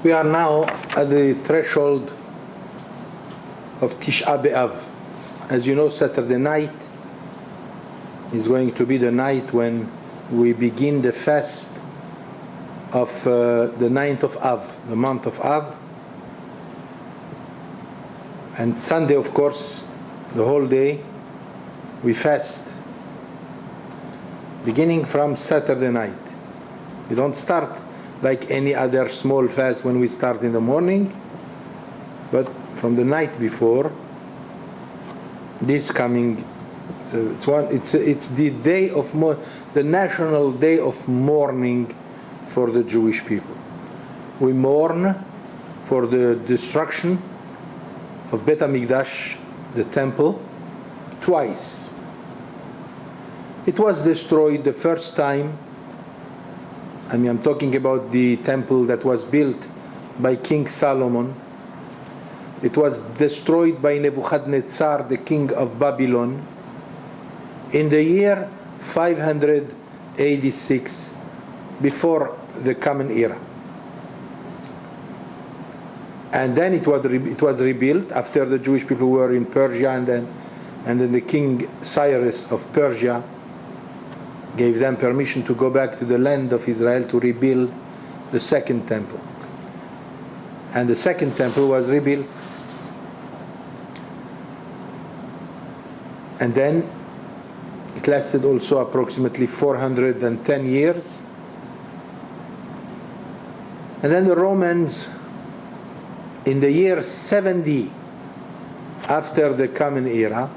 We are now at the threshold of Tisha B'Av. As you know, Saturday night is going to be the night when we begin the fast of the 9th of Av, the month of Av. And Sunday, of course, the whole day, we fast, beginning from Saturday night. We don't start like any other small fast when we start in the morning, but from the night before, this coming, it's the day of the national day of mourning for the Jewish people. We mourn for the destruction of Bet HaMikdash, the temple, twice. It was destroyed the first time. I'm talking about the temple that was built by King Solomon. It was destroyed by Nebuchadnezzar, the king of Babylon, in the year 586 before the Common Era. And then it was rebuilt after the Jewish people were in Persia, and then the king Cyrus of Persia gave them permission to go back to the land of Israel to rebuild the second temple. And the second temple was rebuilt. And then it lasted also approximately 410 years. And then the Romans, in the year 70 after the Common Era,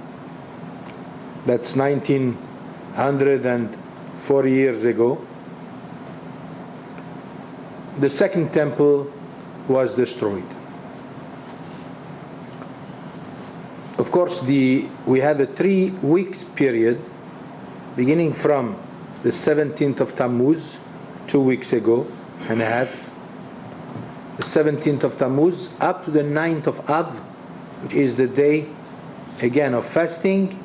that's 1904 years ago, the second temple was destroyed. Of course, we have a 3 weeks period beginning from the 17th of Tammuz, 2 weeks ago and a half, the 17th of Tammuz up to the 9th of Av, which is the day again of fasting.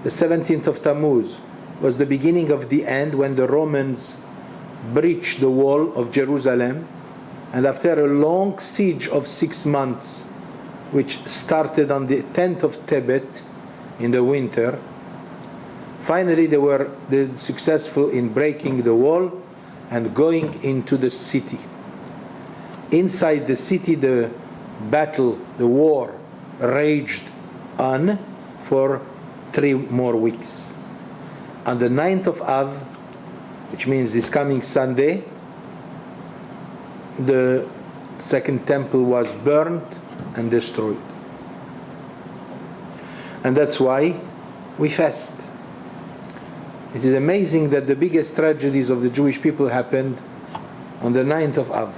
The 17th of Tammuz was the beginning of the end, when the Romans breached the wall of Jerusalem, and after a long siege of 6 months, which started on the 10th of Tebet in the winter, finally they were successful in breaking the wall and going into the city. Inside the city, the battle, the war, raged on for 3 more weeks. On the 9th of Av, which means this coming Sunday, the second temple was burned and destroyed. And that's why we fast. It is amazing that the biggest tragedies of the Jewish people happened on the 9th of Av.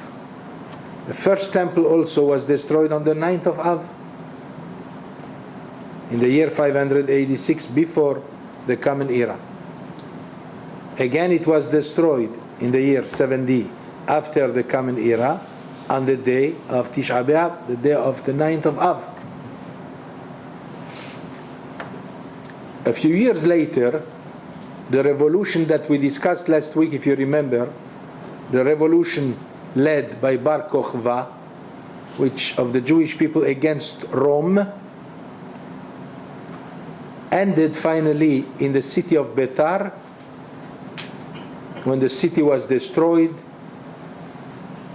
The first temple also was destroyed on the 9th of Av, in the year 586 before the Common Era. Again, it was destroyed in the year 70 after the Common Era, on the day of Tisha B'Av, the day of the 9th of Av. A few years later, the revolution that we discussed last week, if you remember, the revolution led by Bar Kokhba, which of the Jewish people against Rome, ended finally in the city of Betar, when the city was destroyed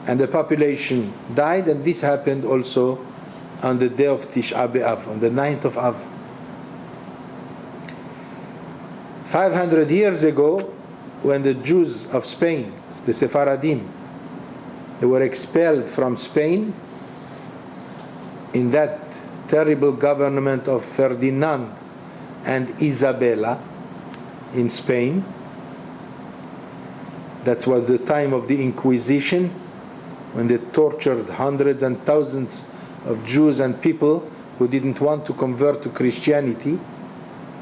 and the population died. And this happened also on the day of Tisha B'Av, on the 9th of Av. 500 years ago, when the Jews of Spain, the Sephardim, they were expelled from Spain in that terrible government of Ferdinand and Isabella in Spain. That was the time of the Inquisition, when they tortured hundreds and thousands of Jews and people who didn't want to convert to Christianity.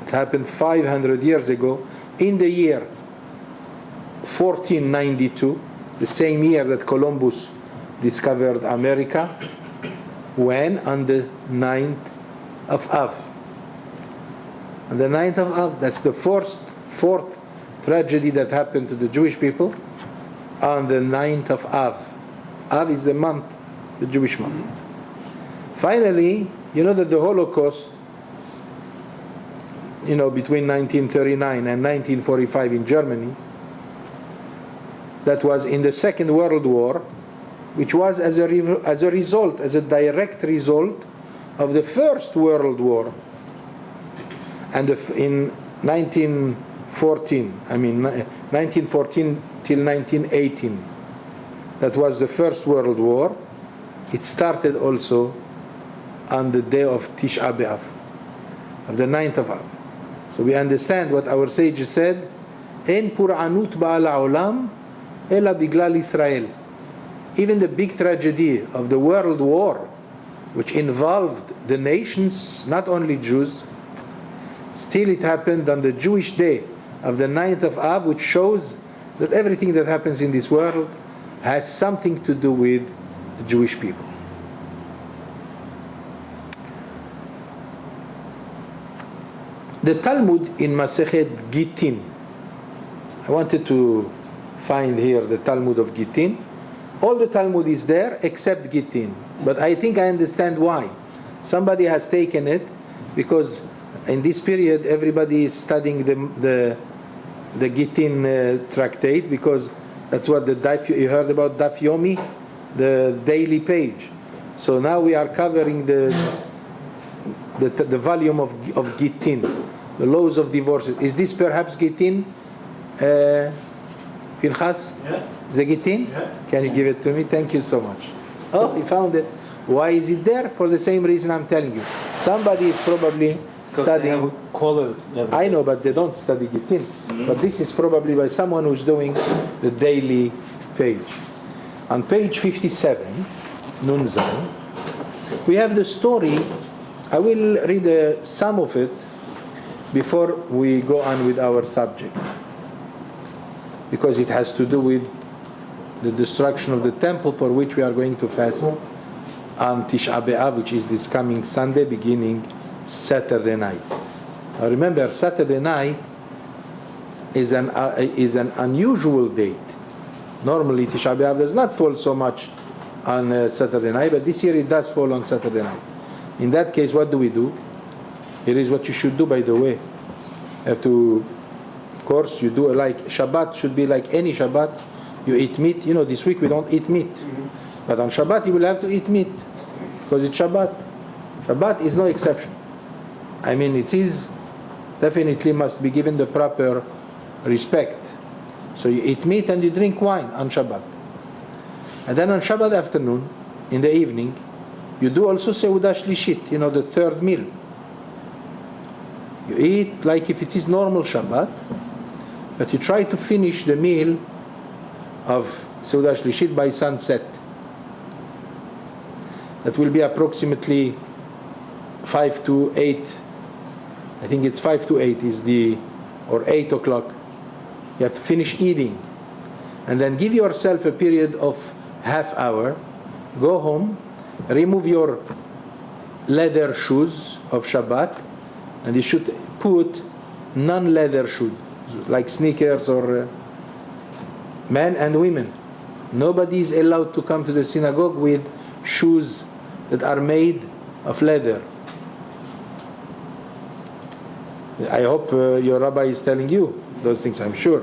It happened 500 years ago, in the year 1492, the same year that Columbus discovered America, when on the 9th of Av. On the 9th of Av, that's the fourth tragedy that happened to the Jewish people, on the 9th of Av. Av is the month, the Jewish month. Finally, you know that the Holocaust, between 1939 and 1945 in Germany, that was in the Second World War, which was as a direct result of the First World War. And in 1914 till 1918, that was the First World War. It started also on the day of Tisha B'Av, of the 9th of Av. So we understand what our sages said, En pur'anut ba'al ha'olam ela biglal Israel. Even the big tragedy of the World War, which involved the nations, not only Jews, still it happened on the Jewish day of the 9th of Av, which shows that everything that happens in this world has something to do with the Jewish people. The Talmud in Masechet Gittin. I wanted to find here the Talmud of Gittin. All the Talmud is there except Gittin. But I think I understand why. Somebody has taken it because in this period everybody is studying the Gittin tractate, because that's what you heard about Daf Yomi, the daily page. So now we are covering the volume of Gittin, the laws of divorces. Is this perhaps Gittin? Pinchas? Yeah. The Gittin? Yeah. Can you give it to me? Thank you so much. Oh, he found it. Why is it there? For the same reason I'm telling you. Somebody is probably studying. I know, but they don't study Gittin. Mm-hmm. But this is probably by someone who's doing the daily page. On page 57, Nun Zayin, we have the story. I will read some of it before we go on with our subject, because it has to do with the destruction of the temple, for which we are going to fast on Tisha B'Av, which is this coming Sunday, beginning Saturday night. Now remember, Saturday night is an unusual date. Normally Tisha B'Av does not fall so much on Saturday night, but this year it does fall on Saturday night. In that case, what do we do? Here is what you should do, by the way. You have to, of course, you do like Shabbat should be like any Shabbat. You eat meat. This week we don't eat meat. Mm-hmm. But on Shabbat you will have to eat meat, because it's Shabbat. Shabbat is no exception. It is definitely must be given the proper respect. So you eat meat and you drink wine on Shabbat. And then on Shabbat afternoon, in the evening, you do also Seudah Shlishit, the third meal. You eat like if it is normal Shabbat, but you try to finish the meal of Seudah Shlishit by sunset. That will be approximately 5 to 8. I think it's 5 to 8 or 8 o'clock. You have to finish eating. And then give yourself a period of half hour. Go home, remove your leather shoes of Shabbat, and you should put non-leather shoes, like sneakers or men and women. Nobody is allowed to come to the synagogue with shoes that are made of leather. I hope your rabbi is telling you those things, I'm sure.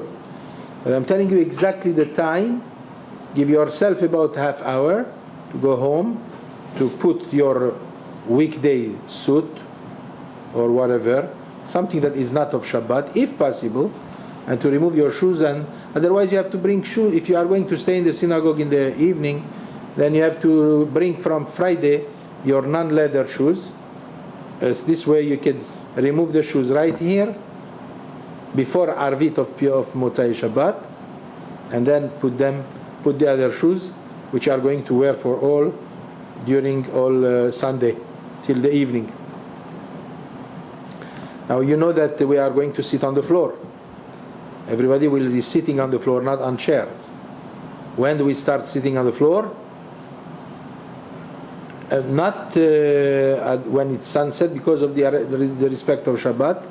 But I'm telling you exactly the time. Give yourself about half hour to go home, to put your weekday suit or whatever, something that is not of Shabbat, if possible, and to remove your shoes. And otherwise you have to bring shoes. If you are going to stay in the synagogue in the evening, then you have to bring from Friday your non-leather shoes. This way you can remove the shoes right here before Arvit of Motzai Shabbat, and then put the other shoes which you are going to wear during all Sunday till the evening. Now you know that we are going to sit on the floor. Everybody will be sitting on the floor, not on chairs. When do we start sitting on the floor? Not when it's sunset, because of the respect of Shabbat.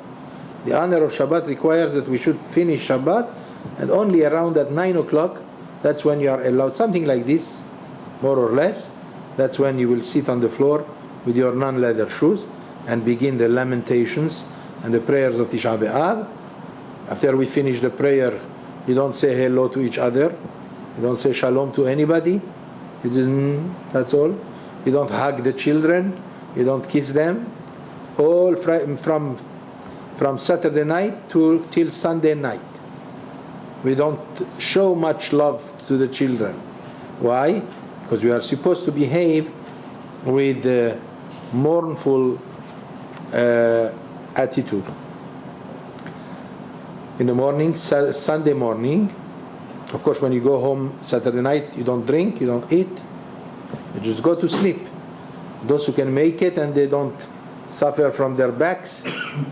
The honor of Shabbat requires that we should finish Shabbat, and only around at 9 o'clock, that's when you are allowed. Something like this, more or less. That's when you will sit on the floor with your non-leather shoes and begin the lamentations and the prayers of Tisha B'Av. After we finish the prayer, you don't say hello to each other. You don't say shalom to anybody. You just, that's all. You don't hug the children. You don't kiss them. All from Saturday night till Sunday night. We don't show much love to the children. Why? Because we are supposed to behave with mournful attitude. In the morning, Sunday morning, of course when you go home Saturday night, you don't drink, you don't eat, you just go to sleep. Those who can make it and they don't suffer from their backs,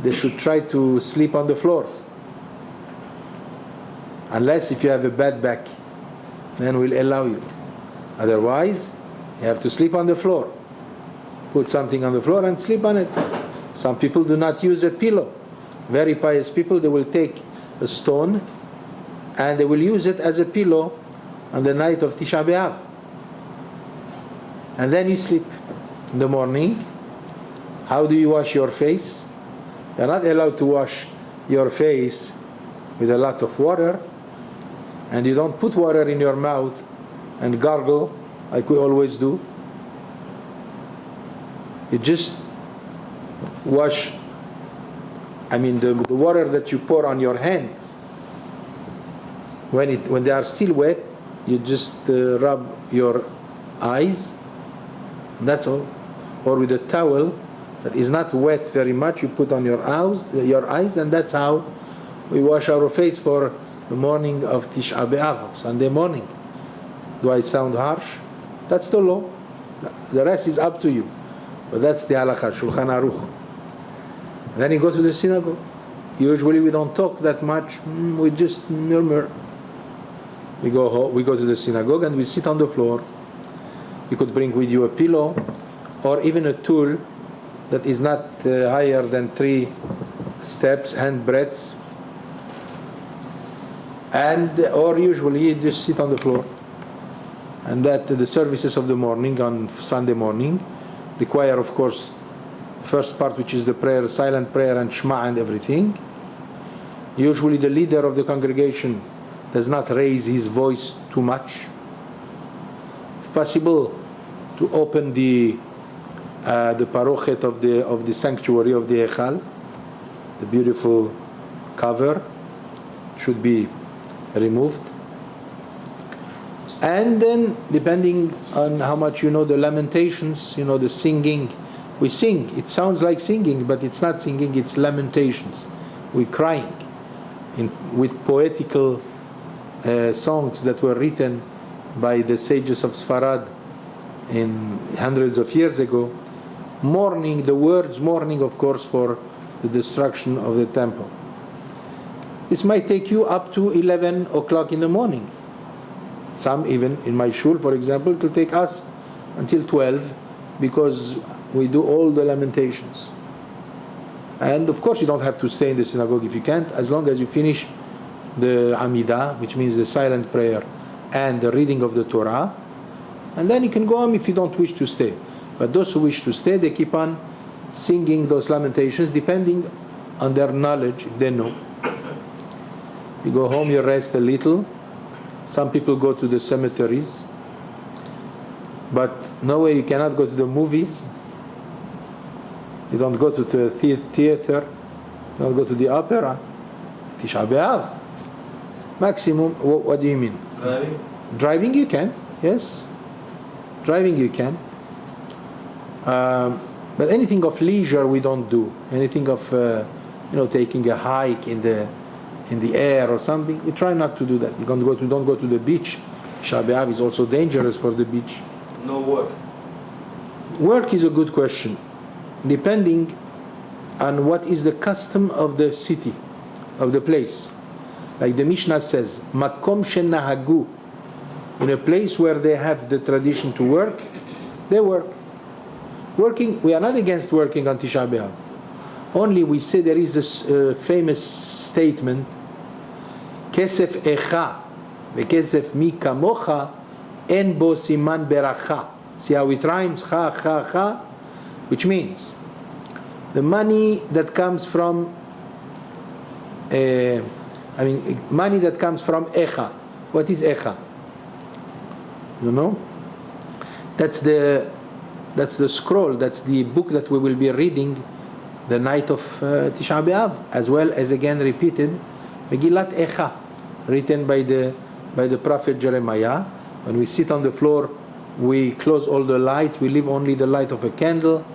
they should try to sleep on the floor. Unless if you have a bad back, then we'll allow you. Otherwise, you have to sleep on the floor. Put something on the floor and sleep on it. Some people do not use a pillow. Very pious people, they will take a stone and they will use it as a pillow on the night of Tisha B'Av. And then you sleep. In the morning, how do you wash your face? You're not allowed to wash your face with a lot of water, and you don't put water in your mouth and gargle like we always do. You just wash, the water that you pour on your hands, when they are still wet, you just rub your eyes, that's all. Or with a towel that is not wet very much, you put on your eyes, and that's how we wash our face for the morning of Tisha B'Av, Sunday morning. Do I sound harsh? That's the law. The rest is up to you. But that's the halakha, Shulchan Aruch. Then you go to the synagogue. Usually we don't talk that much, we just murmur. We go to the synagogue and we sit on the floor. You could bring with you a pillow or even a tool that is not higher than 3 steps, hand breadths. Or usually you just sit on the floor. And that the services of the morning on Sunday morning require, of course, the first part, which is the prayer, silent prayer and Shema and everything. Usually the leader of the congregation does not raise his voice too much. If possible, to open the parochet of the sanctuary of the Echal, the beautiful cover should be removed. And then, depending on how much you know the lamentations, the singing, we sing. It sounds like singing, but it's not singing, it's lamentations. We're crying with poetical songs that were written by the sages of Sfarad in hundreds of years ago. Mourning, the words mourning, of course, for the destruction of the temple. This might take you up to 11 o'clock in the morning. Some even in my shul, for example, it will take us until 12 because we do all the lamentations. And of course you don't have to stay in the synagogue if you can't, as long as you finish the Amidah, which means the silent prayer and the reading of the Torah, and then you can go home if you don't wish to stay. But those who wish to stay, they keep on singing those lamentations depending on their knowledge, if they know. You go home, you rest a little. Some people go to the cemeteries, but no way, you cannot go to the movies. You don't go to the theater. You don't go to the opera. Tisha B'Av. Maximum, what do you mean? Driving? Driving you can, yes. Driving you can. But anything of leisure we don't do. Anything of, taking a hike in the air or something, we try not to do that. You don't go to the beach. Tisha B'Av is also dangerous for the beach. No work. Work is a good question, depending on what is the custom of the city, of the place. Like the Mishnah says, Makom shenahagu, in a place where they have the tradition to work, they work. Working, we are not against working on Tisha B'Av. Only we say there is this famous statement, Kesef echa, vekesef mi kamocha, En bo siman beracha. See how it rhymes? Ha, ha, ha. Which means the money that comes from money that comes from Echa. What is Echa? You know? That's the scroll, that's the book that we will be reading the night of Tisha B'Av, as well as again repeated Megillat Echa, written by the prophet Jeremiah. When we sit on the floor, we close all the lights, we leave only the light of a candle,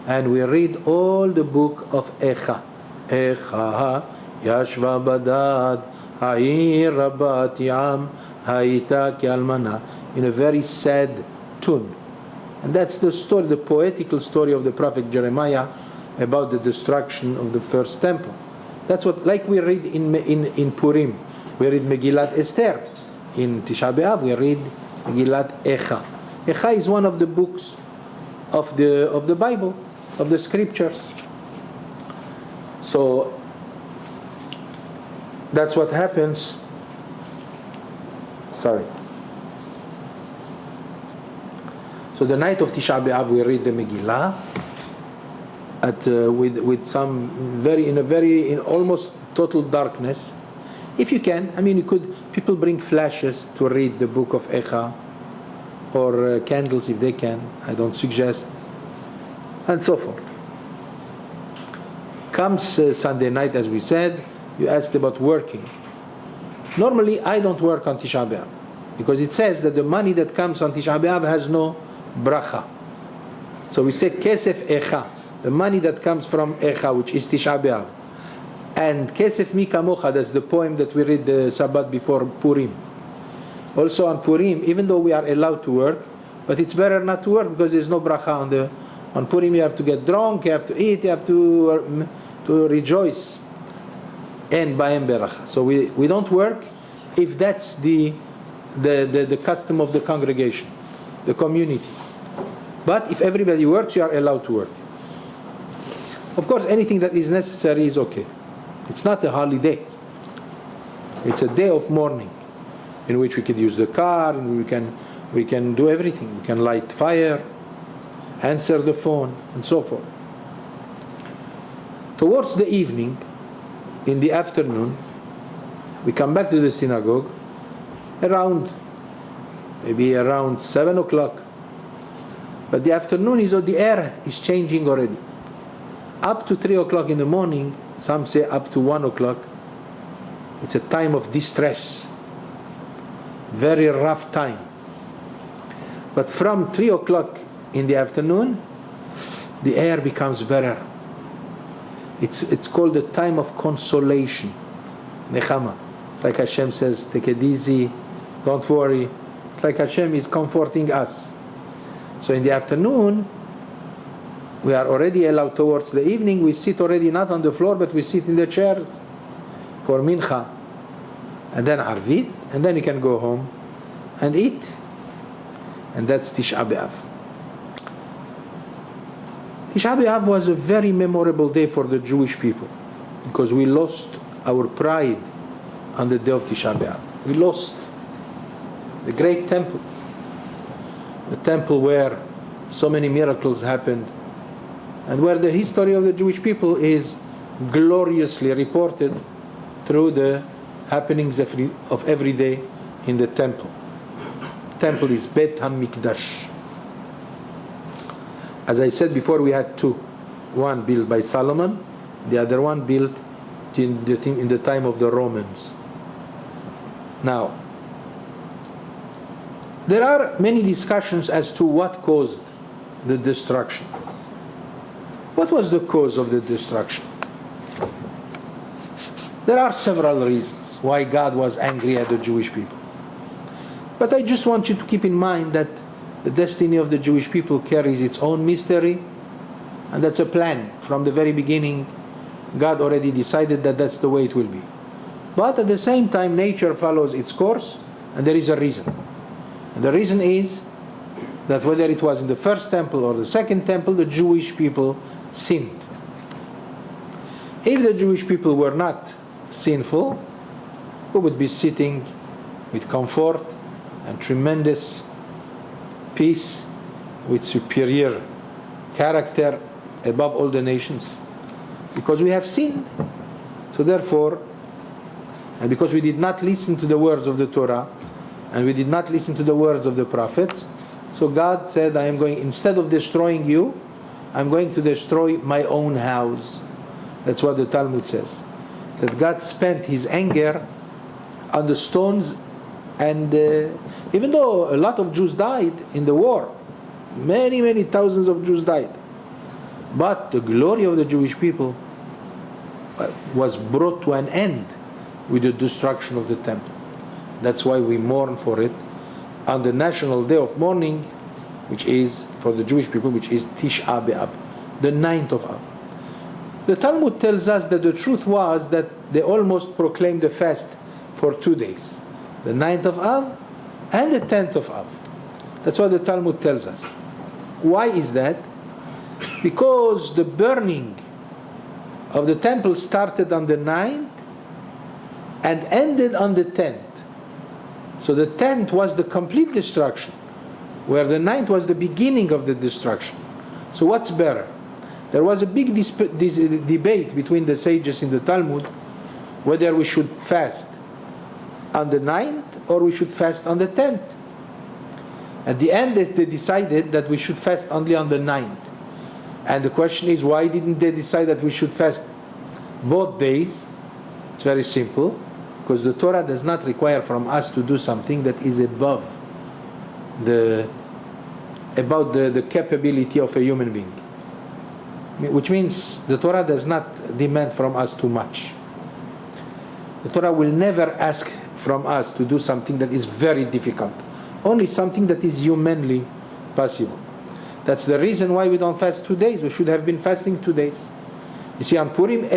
and we read all the book of Echa. Echa Yashva Badad Ha'ir Rabat Yam Ha'ita Ki'almana, in a very sad tune. And that's the story, the poetical story of the prophet Jeremiah about the destruction of the first temple. That's what, like we read in Purim, we read Megillat Esther. In Tisha B'Av we read Megillat Echa. Echa is one of the books of the Bible, of the scriptures. So that's what happens. Sorry. So the night of Tisha B'Av we read the Megillah with some in almost total darkness. If you can, people bring flashes to read the book of Echa, or candles if they can. I don't suggest, and so forth. Comes Sunday night, as we said, you asked about working. Normally I don't work on Tisha B'Av, because it says that the money that comes on Tisha B'Av has no bracha. So we say kesef echa, the money that comes from Echa, which is Tisha B'Av, and kesef mi kamocha, that's the poem that we read the Sabbath before Purim. Also on Purim, even though we are allowed to work, but it's better not to work because there's no bracha on Purim. You have to get drunk, you have to eat, you have to rejoice. And ba'em beracha. So we don't work if that's the custom of the congregation, the community. But if everybody works, you are allowed to work. Of course, anything that is necessary is okay. It's not a holiday. It's a day of mourning in which we could use the car, and we can do everything. We can light fire, answer the phone, and so forth. Towards the evening, in the afternoon, we come back to the synagogue maybe around 7 o'clock. But the afternoon the air is changing already. Up to 3 o'clock in the morning, some say up to 1 o'clock, it's a time of distress. Very rough time. But from 3 o'clock in the afternoon, the air becomes better. It's called the time of consolation. Nechama. It's like Hashem says, take it easy, don't worry. It's like Hashem is comforting us. So in the afternoon, we are already allowed. Towards the evening, we sit already not on the floor, but we sit in the chairs for mincha. And then arvit, and then you can go home and eat. And that's Tisha B'Av. Tisha B'Av was a very memorable day for the Jewish people, because we lost our pride on the day of Tisha B'Av. We lost the great temple, the temple where so many miracles happened, and where the history of the Jewish people is gloriously reported through the happenings of every day in the temple. Temple is Bet HaMikdash. As I said before, we had two. One built by Solomon, the other one built in the time of the Romans. Now, there are many discussions as to what caused the destruction. What was the cause of the destruction? There are several reasons why God was angry at the Jewish people. But I just want you to keep in mind that the destiny of the Jewish people carries its own mystery, and that's a plan. From the very beginning, God already decided that that's the way it will be. But at the same time, nature follows its course, and there is a reason. And the reason is that whether it was in the first temple or the second temple, the Jewish people sinned. If the Jewish people were not sinful, we would be sitting with comfort and tremendous peace with superior character above all the nations? Because we have sinned. So therefore, and because we did not listen to the words of the Torah, and we did not listen to the words of the prophets, so God said, I am going, instead of destroying you, I'm going to destroy my own house. That's what the Talmud says. That God spent His anger on the stones, and even though a lot of Jews died in the war, many thousands of Jews died, but the glory of the Jewish people was brought to an end with the destruction of the temple. That's why we mourn for it on the national day of mourning, which is for the Jewish people, which is Tisha B'Av, the 9th of Av. The Talmud tells us that the truth was that they almost proclaimed the fast for 2 days, the 9th of Av and the 10th of Av. That's what the Talmud tells us. Why is that? Because the burning of the temple started on the 9th and ended on the 10th. So the 10th was the complete destruction, where the 9th was the beginning of the destruction. So what's better? There was a big debate between the sages in the Talmud whether we should fast on the 9th or we should fast on the 10th. At the end, they decided that we should fast only on the 9th. And the question is, why didn't they decide that we should fast both days? It's very simple. Because the Torah does not require from us to do something that is above the capability of a human being. Which means the Torah does not demand from us too much. The Torah will never ask from us to do something that is very difficult. Only something that is humanly possible. That's the reason why we don't fast 2 days. We should have been fasting 2 days. You see, on Purim,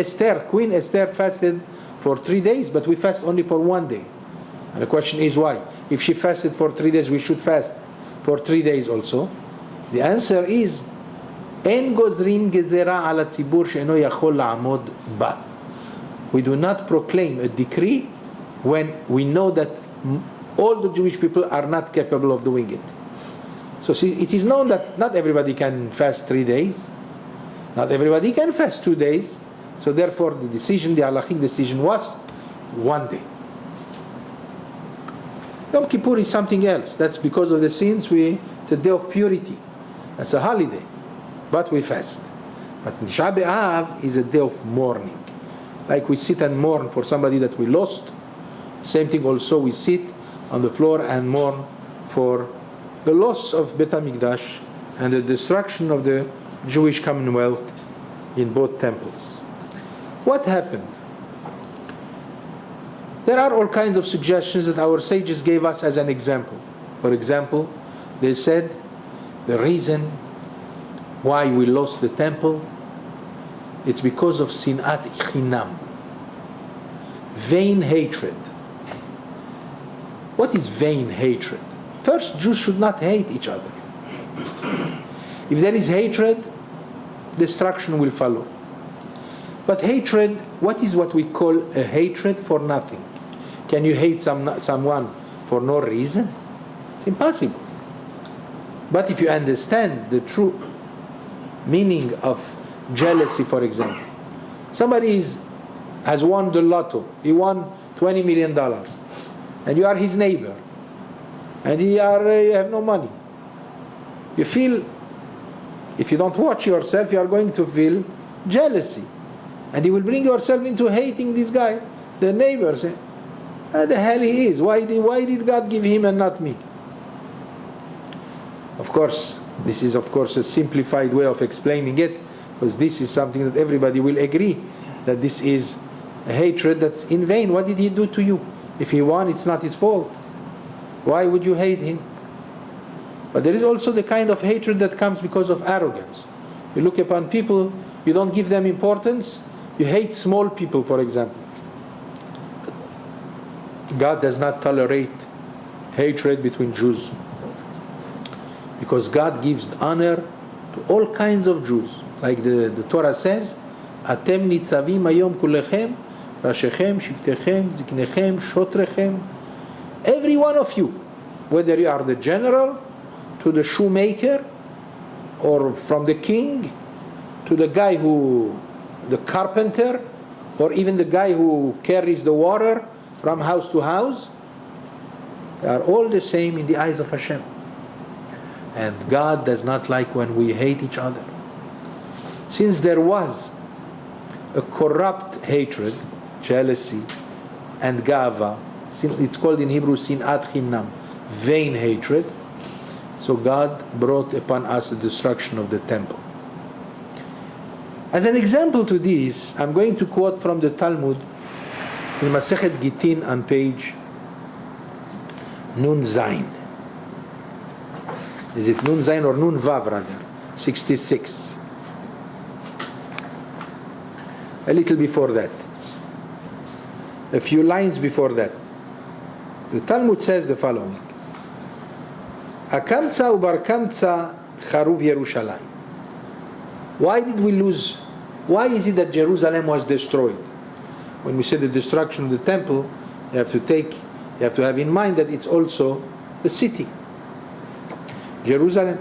Queen Esther fasted for 3 days, but we fast only for 1 day. And the question is why? If she fasted for 3 days, we should fast for 3 days also. The answer is, En gozrin gezerah ala tzibur she'eno yachol la'amod ba. We do not proclaim a decree when we know that all the Jewish people are not capable of doing it. So see, it is known that not everybody can fast 3 days. Not everybody can fast 2 days. So therefore the halachic decision was 1 day. Yom Kippur is something else. That's because of the sins. It's a day of purity. That's a holiday. But we fast. But Tisha B'Av is a day of mourning. Like we sit and mourn for somebody that we lost. Same thing also, we sit on the floor and mourn for the loss of Bet HaMikdash and the destruction of the Jewish Commonwealth in both temples. What happened? There are all kinds of suggestions that our sages gave us as an example. For example, they said the reason why we lost the temple, it's because of sinat chinam, vain hatred. What is vain hatred? First, Jews should not hate each other. If there is hatred, destruction will follow. But hatred, what is what we call a hatred for nothing? Can you hate someone for no reason? It's impossible. But if you understand the true meaning of jealousy, for example, somebody has won the lotto. He won $20 million, and you are his neighbor, and you have no money. You feel, if you don't watch yourself, you are going to feel jealousy, and you will bring yourself into hating this guy, the neighbor. Say, the hell he is? Why did God give him and not me? Of course, this is a simplified way of explaining it, because this is something that everybody will agree that this is a hatred that's in vain. What did he do to you? If he won, it's not his fault. Why would you hate him? But there is also the kind of hatred that comes because of arrogance. You look upon people, you don't give them importance, you hate small people, for example. God does not tolerate hatred between Jews, because God gives honor to all kinds of Jews. Like the Torah says, Atem nitzavim hayom kulechem, rashechem, shiftechem, ziknechem, shotrechem. Every one of you, whether you are the general, to the shoemaker, or from the king to the guy the carpenter, or even the guy who carries the water from house to house. They are all the same in the eyes of Hashem. And God does not like when we hate each other. Since there was a corrupt hatred, jealousy, and gava, it's called in Hebrew sinat chinam, vain hatred, so God brought upon us the destruction of the temple. As an example to this, I'm going to quote from the Talmud in Masechet Gittin on page Nun Zayin. Is it Nun Zayin or Nun Vav rather? 66. A little before that. A few lines before that. The Talmud says the following. Akamtza ubarkamtza charuv Yerushalayim. Why did we lose? Why is it that Jerusalem was destroyed? When we say the destruction of the temple, you have to have in mind that it's also the city. Jerusalem.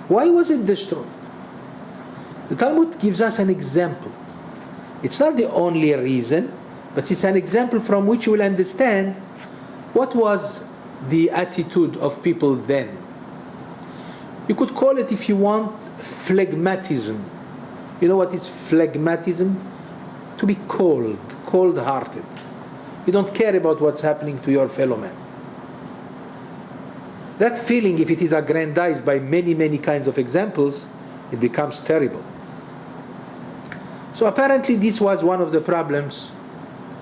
Why was it destroyed? The Talmud gives us an example. It's not the only reason, but it's an example from which you will understand what was the attitude of people then. You could call it, if you want, phlegmatism. You know what is phlegmatism? To be cold-hearted. You don't care about what's happening to your fellow man. That feeling, if it is aggrandized by many, many kinds of examples, it becomes terrible. So apparently this was one of the problems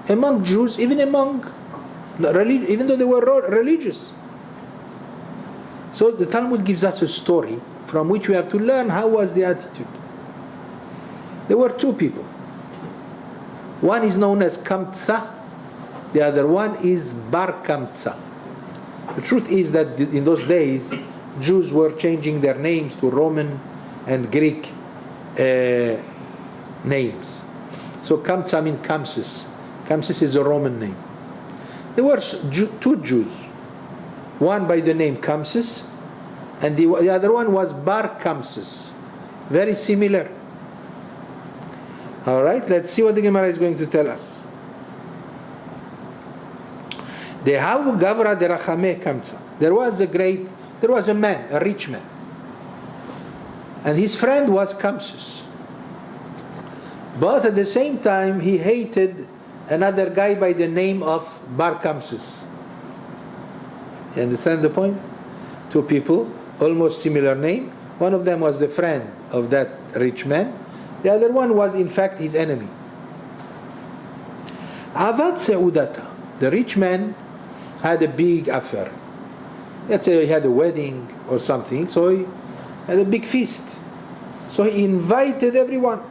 among Jews, even though they were religious. So the Talmud gives us a story from which we have to learn how was the attitude. There were two people. One is known as Kamtza, the other one is Bar Kamtza. The truth is that in those days, Jews were changing their names to Roman and Greek names. So Kamtza means Kamsis. Kamsis is a Roman name. There were two Jews. One by the name Kamsis, and the other one was Bar Kamsis. Very similar. All right, let's see what the Gemara is going to tell us. There was a man, a rich man, and his friend was Kamsis. But at the same time, he hated another guy by the name of Bar Kamsis. You understand the point? Two people, almost similar name. One of them was the friend of that rich man. The other one was in fact his enemy. Avad Seudata. The rich man had a big affair. Let's say he had a wedding or something, so he had a big feast. So he invited everyone.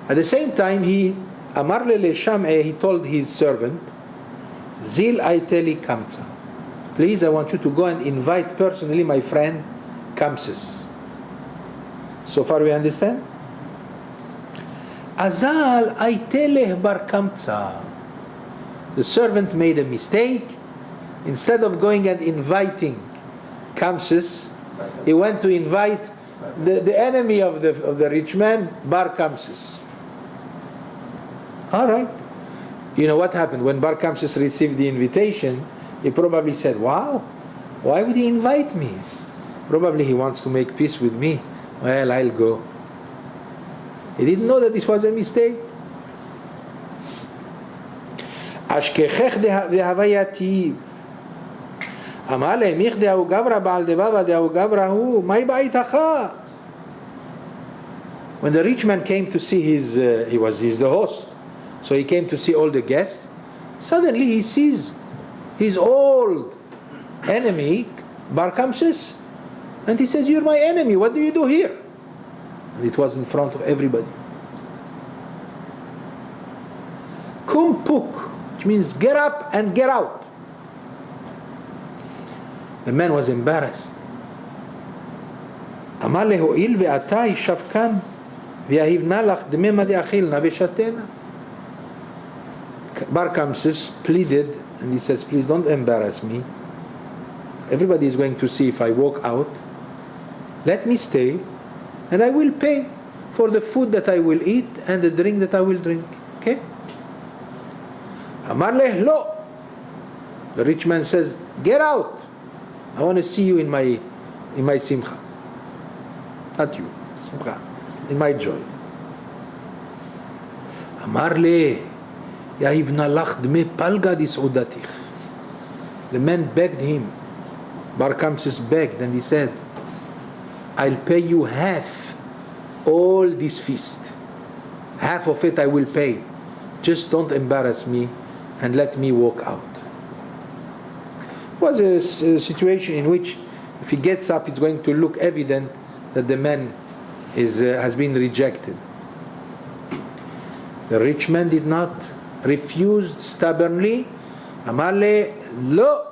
At the same time, he told his servant, Zil Aiteli Kamtza. Please, I want you to go and invite personally my friend Kamsis. So far we understand? Azal Aiteleh Bar Kamtza. The servant made a mistake. Instead of going and inviting Kamsis, he went to invite the enemy of the rich man, Bar Kamsis. All right. You know what happened? When Bar Kamsis received the invitation, he probably said, wow, why would he invite me? Probably he wants to make peace with me. Well, I'll go. He didn't know that this was a mistake. Ashkechech dehavayati. Amale mich dehu gavra ba'al devava dehu gavra hu. Mai ba'itacha. When the rich man came to see he's the host. So he came to see all the guests. Suddenly he sees his old enemy, Bar Kamsis. And he says, you're my enemy, what do you do here? And it was in front of everybody. Kum puk, which means get up and get out. The man was embarrassed. Amar leho'il ve'ata yishav kan ve'ahivna lach dmema de'achilna ve'shatena. Bar Kamsis pleaded, and he says, please don't embarrass me. everybody is going to see if I walk out. Let me stay, and I will pay for the food that I will eat and the drink that I will drink. Okay? Amar leh lo. The rich man says, get out. I want to see you in my simcha. Not you, simcha. In my joy. Amar leh yahivna lach dme palga dis'udatich. The man begged him. Bar Kamsis begged, and he said, I'll pay you half all this feast. Half of it I will pay. Just don't embarrass me and let me walk out. It was a situation in which if he gets up, it's going to look evident that the man has been rejected. The rich man did not, refused stubbornly. Amar le lo.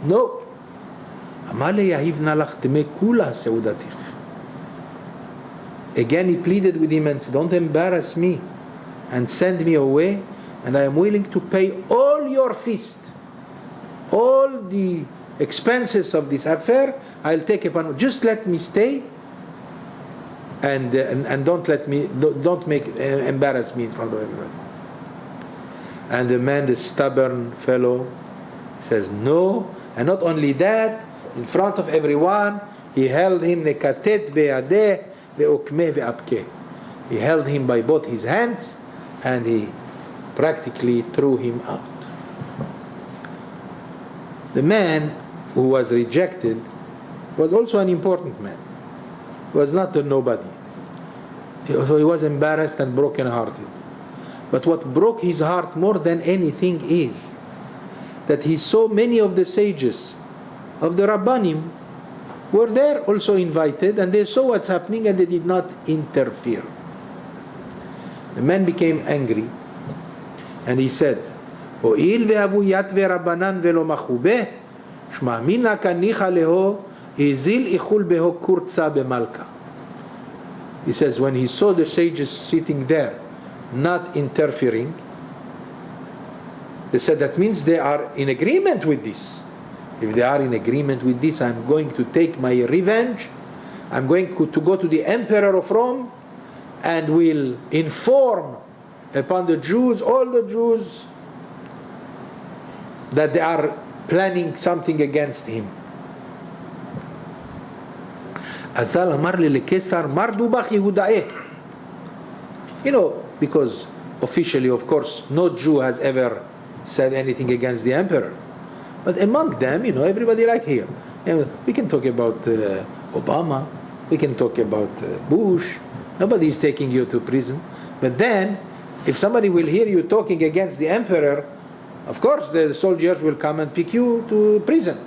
No. Amar le yahivna lach dme kula seudatich. Again he pleaded with him and said, don't embarrass me and send me away, and I am willing to pay all your feast. All the expenses of this affair I'll take upon. Just let me stay, and don't embarrass me in front of everybody. And the man, the stubborn fellow, says no. And not only that, in front of everyone, he held him nekatet be'adeh ve'okmeh ve'apkeh. He held him by both his hands, and he practically threw him out. The man who was rejected was also an important man. He was not a nobody. So he was embarrassed and broken-hearted. But what broke his heart more than anything is that he saw many of the sages of the Rabbanim were there also invited, and they saw what's happening and they did not interfere. The man became angry, and he said, "Ho'il ve'avu yatve Rabbanan ve'lo machubeh, shma'mina kanicha leho izil ichul beho kurtza bemalka." He says, when he saw the sages sitting there, not interfering, they said that means they are in agreement with this. If they are in agreement with this, I'm going to take my revenge. I'm going to go to the emperor of Rome and will inform upon the Jews, all the Jews, that they are planning something against him. Azal amar le lekesar mardu bach Yehudaeh. You know, because officially, of course, no Jew has ever said anything against the emperor. But among them, you know, everybody like here. And we can talk about Obama. We can talk about Bush. Nobody is taking you to prison. But then, if somebody will hear you talking against the emperor, of course, the soldiers will come and pick you to prison.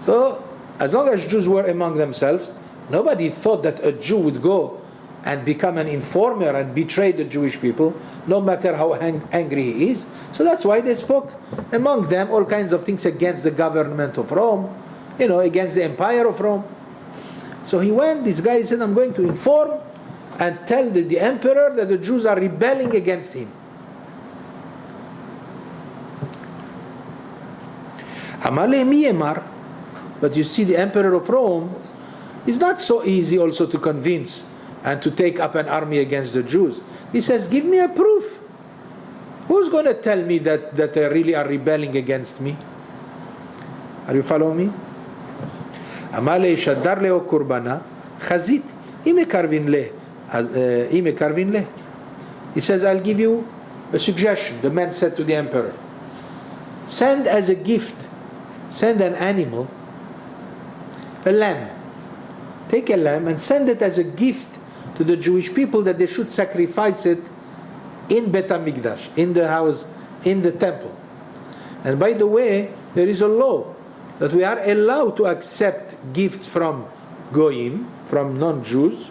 So, as long as Jews were among themselves, nobody thought that a Jew would go and become an informer and betray the Jewish people, no matter how angry he is. So that's why they spoke among them all kinds of things against the government of Rome, you know, against the empire of Rome. So he went, this guy said, I'm going to inform and tell the emperor that the Jews are rebelling against him. Amale miyemar. But you see, the emperor of Rome is not so easy also to convince and to take up an army against the Jews. He says, give me a proof. Who's going to tell me that they really are rebelling against me? Are you following me? Amale shadar leo kurbana chazit ime karvin le. He says, I'll give you a suggestion. The man said to the emperor, send as a gift, send an animal, a lamb. Take a lamb and send it as a gift to the Jewish people, that they should sacrifice it in Bet HaMikdash, in the house, in the temple. And by the way, there is a law that we are allowed to accept gifts from Goyim, from non-Jews,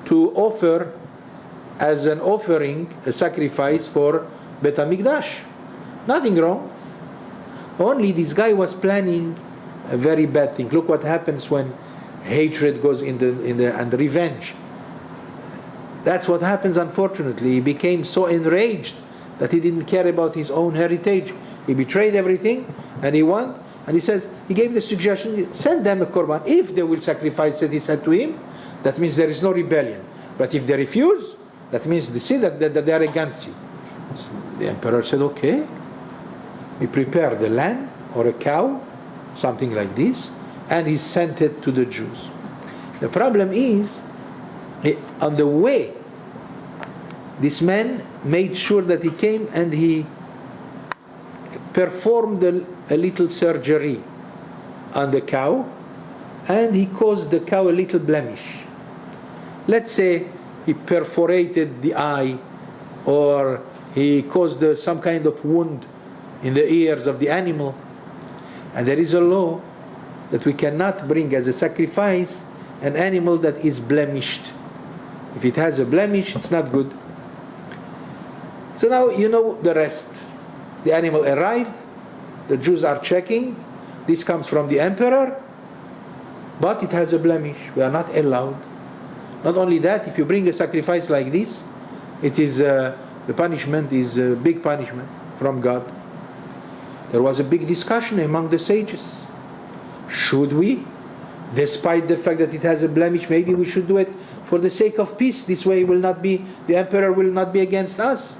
to offer as an offering, a sacrifice for Bet HaMikdash. Nothing wrong. Only this guy was planning a very bad thing. Look what happens when hatred goes in the and revenge. That's what happens, unfortunately. He became so enraged that he didn't care about his own heritage. He betrayed everything, and he And he gave the suggestion, send them a korban. If they will sacrifice it, he said to him, that means there is no rebellion. But if they refuse, that means they see that they are against you. So the emperor said, okay. He prepared the lamb or a cow, something like this, and he sent it to the Jews. The problem is, on the way, this man made sure that he came and he performed a little surgery on the cow, and he caused the cow a little blemish. Let's say he perforated the eye, or he caused some kind of wound in the ears of the animal. And there is a law that we cannot bring as a sacrifice an animal that is blemished. If it has a blemish, it's not good. So now you know the rest. The animal arrived, the Jews are checking, this comes from the emperor, but it has a blemish. We are not allowed. Not only that, if you bring a sacrifice like this, it is the punishment is a big punishment from God. There was a big discussion among the sages. Should we, despite the fact that it has a blemish, maybe we should do it for the sake of peace. This way the emperor will not be against us.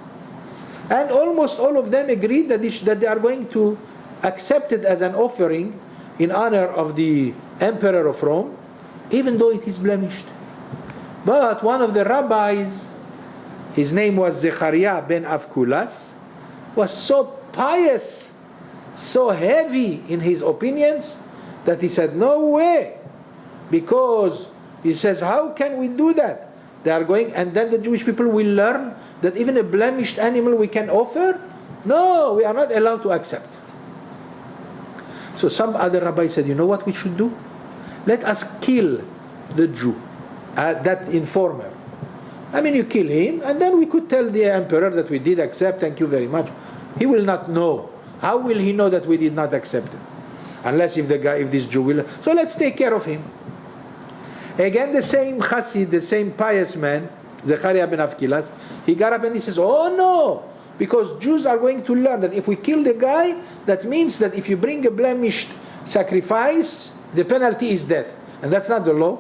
And almost all of them agreed that they are going to accept it as an offering in honor of the emperor of Rome, even though it is blemished. But one of the rabbis, his name was Zechariah ben Avkulas, was so pious, so heavy in his opinions, that he said, no way. Because he says, how can we do that? They are going, and then the Jewish people will learn that even a blemished animal we can offer? No, we are not allowed to accept. So some other rabbi said, you know what we should do? Let us kill the Jew, that informer. I mean, you kill him, and then we could tell the emperor that we did accept, thank you very much. He will not know. How will he know that we did not accept it? Unless if this Jew will. So let's take care of him. Again, the same chassid, the same pious man, Zechariah ben Avkilas, he got up and he says, oh no, because Jews are going to learn that if we kill the guy, that means that if you bring a blemished sacrifice, the penalty is death. And that's not the law.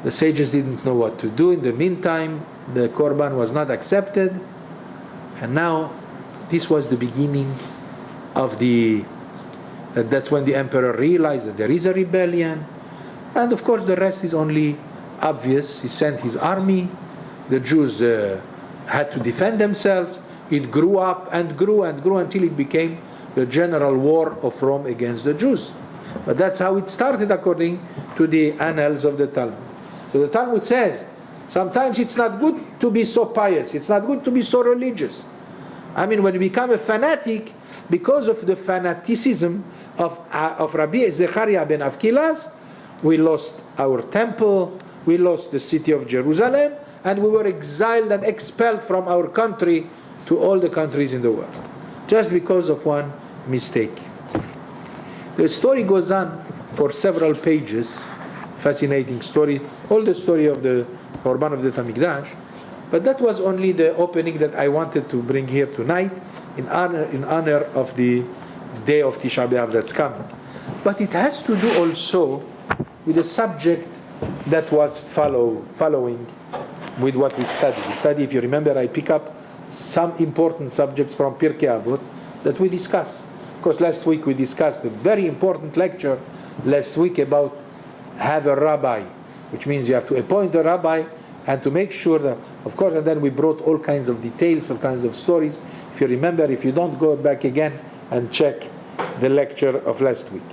The sages didn't know what to do. In the meantime, the korban was not accepted. And now, this was the beginning of that's when the emperor realized that there is a rebellion. And of course the rest is only obvious. He sent his army. The Jews had to defend themselves. It grew up and grew and grew until it became the general war of Rome against the Jews. But that's how it started according to the annals of the Talmud. So the Talmud says, sometimes it's not good to be so pious. It's not good to be so religious. I mean, when you become a fanatic, because of the fanaticism of Rabbi Zechariah ben Avkilas, we lost our temple, we lost the city of Jerusalem, and we were exiled and expelled from our country to all the countries in the world, just because of one mistake. The story goes on for several pages, fascinating story, all the story of the Korban of the Tamikdash, but that was only the opening that I wanted to bring here tonight in honor of the day of Tisha B'Av that's coming. But it has to do also with the subject that was following with what we studied. We study, if you remember, I pick up some important subjects from Pirkei Avot that we discuss. Of course, last week we discussed a very important lecture last week about have a rabbi, which means you have to appoint a rabbi and to make sure that, of course, and then we brought all kinds of details, all kinds of stories. If you remember, if you don't, go back again and check the lecture of last week.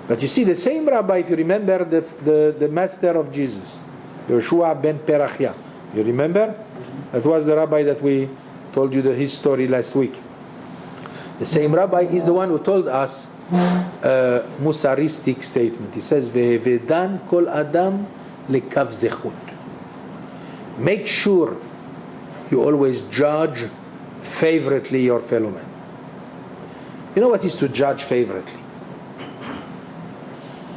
But you see, the same rabbi, if you remember, the master of Jesus, Yeshua ben Perachia, you remember? That was the rabbi that we told you his story last week. The same rabbi is the one who told us a musaristic statement. He says, "Ve'evedan kol adam lekav zechut." Make sure you always judge favorably your fellow man. You know what is to judge favorably?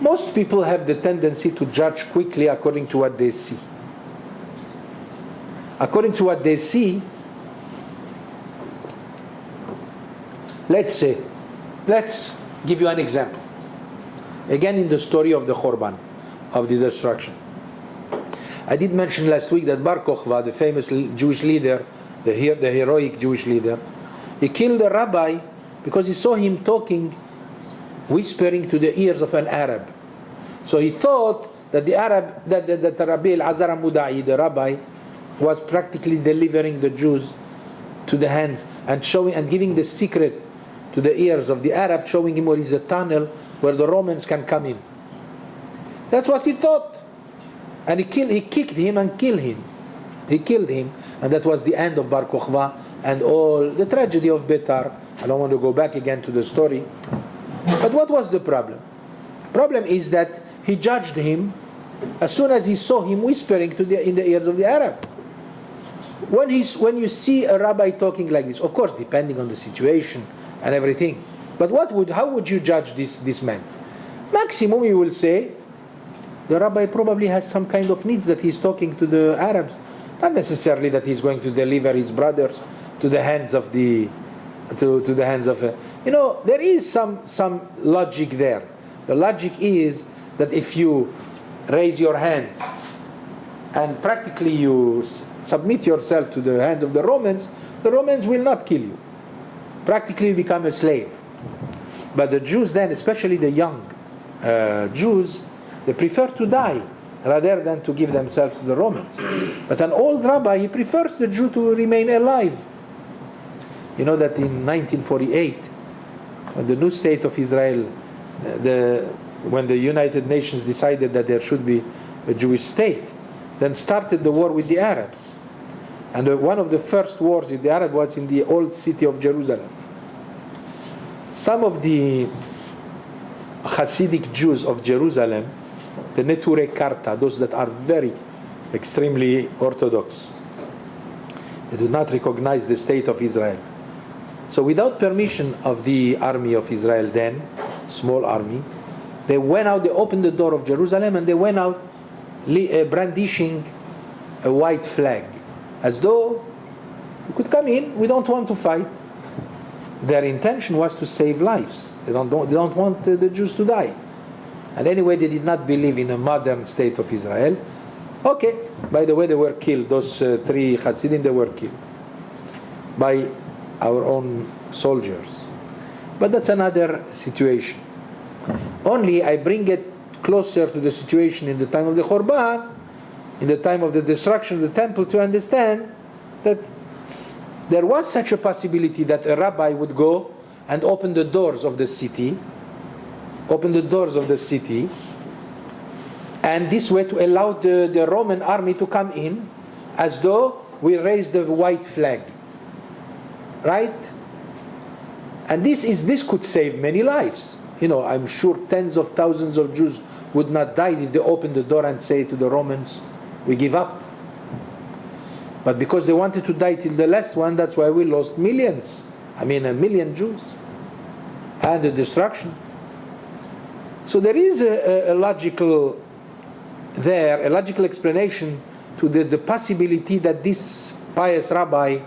Most people have the tendency to judge quickly according to what they see. According to what they see, let's say Let's give you an example. Again, in the story of the Khorban, of the destruction. I did mention last week that Bar Kokhba, the famous Jewish leader, the heroic Jewish leader, he killed a rabbi because he saw him talking, whispering to the ears of an Arab. So he thought that the Arab, that Rabbi al-Azhar al-Muda'i, the rabbi, was practically delivering the Jews to the hands and showing and giving the secret to the ears of the Arab, showing him where is the tunnel where the Romans can come in. That's what he thought. And he kicked him and killed him. He killed him, and that was the end of Bar Kokhba and all the tragedy of Betar. I don't want to go back again to the story. But what was the problem? The problem is that he judged him as soon as he saw him whispering in the ears of the Arab. When you see a rabbi talking like this, of course, depending on the situation and everything, but how would you judge this man? Maximum, you will say, the rabbi probably has some kind of needs that he's talking to the Arabs. Not necessarily that he's going to deliver his brothers to the hands of there is some logic there. The logic is that if you raise your hands and practically you submit yourself to the hands of the Romans will not kill you. Practically you become a slave. But the Jews then, especially the young Jews, they prefer to die rather than to give themselves to the Romans. But an old rabbi, he prefers the Jew to remain alive. You know that in 1948, when the new state of Israel, when the United Nations decided that there should be a Jewish state, then started the war with the Arabs. And one of the first wars with the Arabs was in the old city of Jerusalem. Some of the Hasidic Jews of Jerusalem, the Neturei Karta, those that are very extremely orthodox, they do not recognize the state of Israel. So without permission of the army of Israel then, small army, they went out, they opened the door of Jerusalem and they went out brandishing a white flag, as though you could come in, we don't want to fight. Their intention was to save lives. They don't want the Jews to die. And anyway, they did not believe in a modern state of Israel. Okay, by the way, they were killed. Those 3 Hasidim, they were killed by our own soldiers. But that's another situation. Only I bring it closer to the situation in the time of the Khorban, in the time of the destruction of the temple, to understand that there was such a possibility that a rabbi would go and open the doors of the city, and this way to allow the Roman army to come in, as though we raised the white flag. Right? And this could save many lives. I'm sure tens of thousands of Jews would not die if they opened the door and say to the Romans, we give up. But because they wanted to die till the last one, that's why we lost millions. a million Jews. And the destruction. So there is a logical explanation to the possibility that this pious rabbi,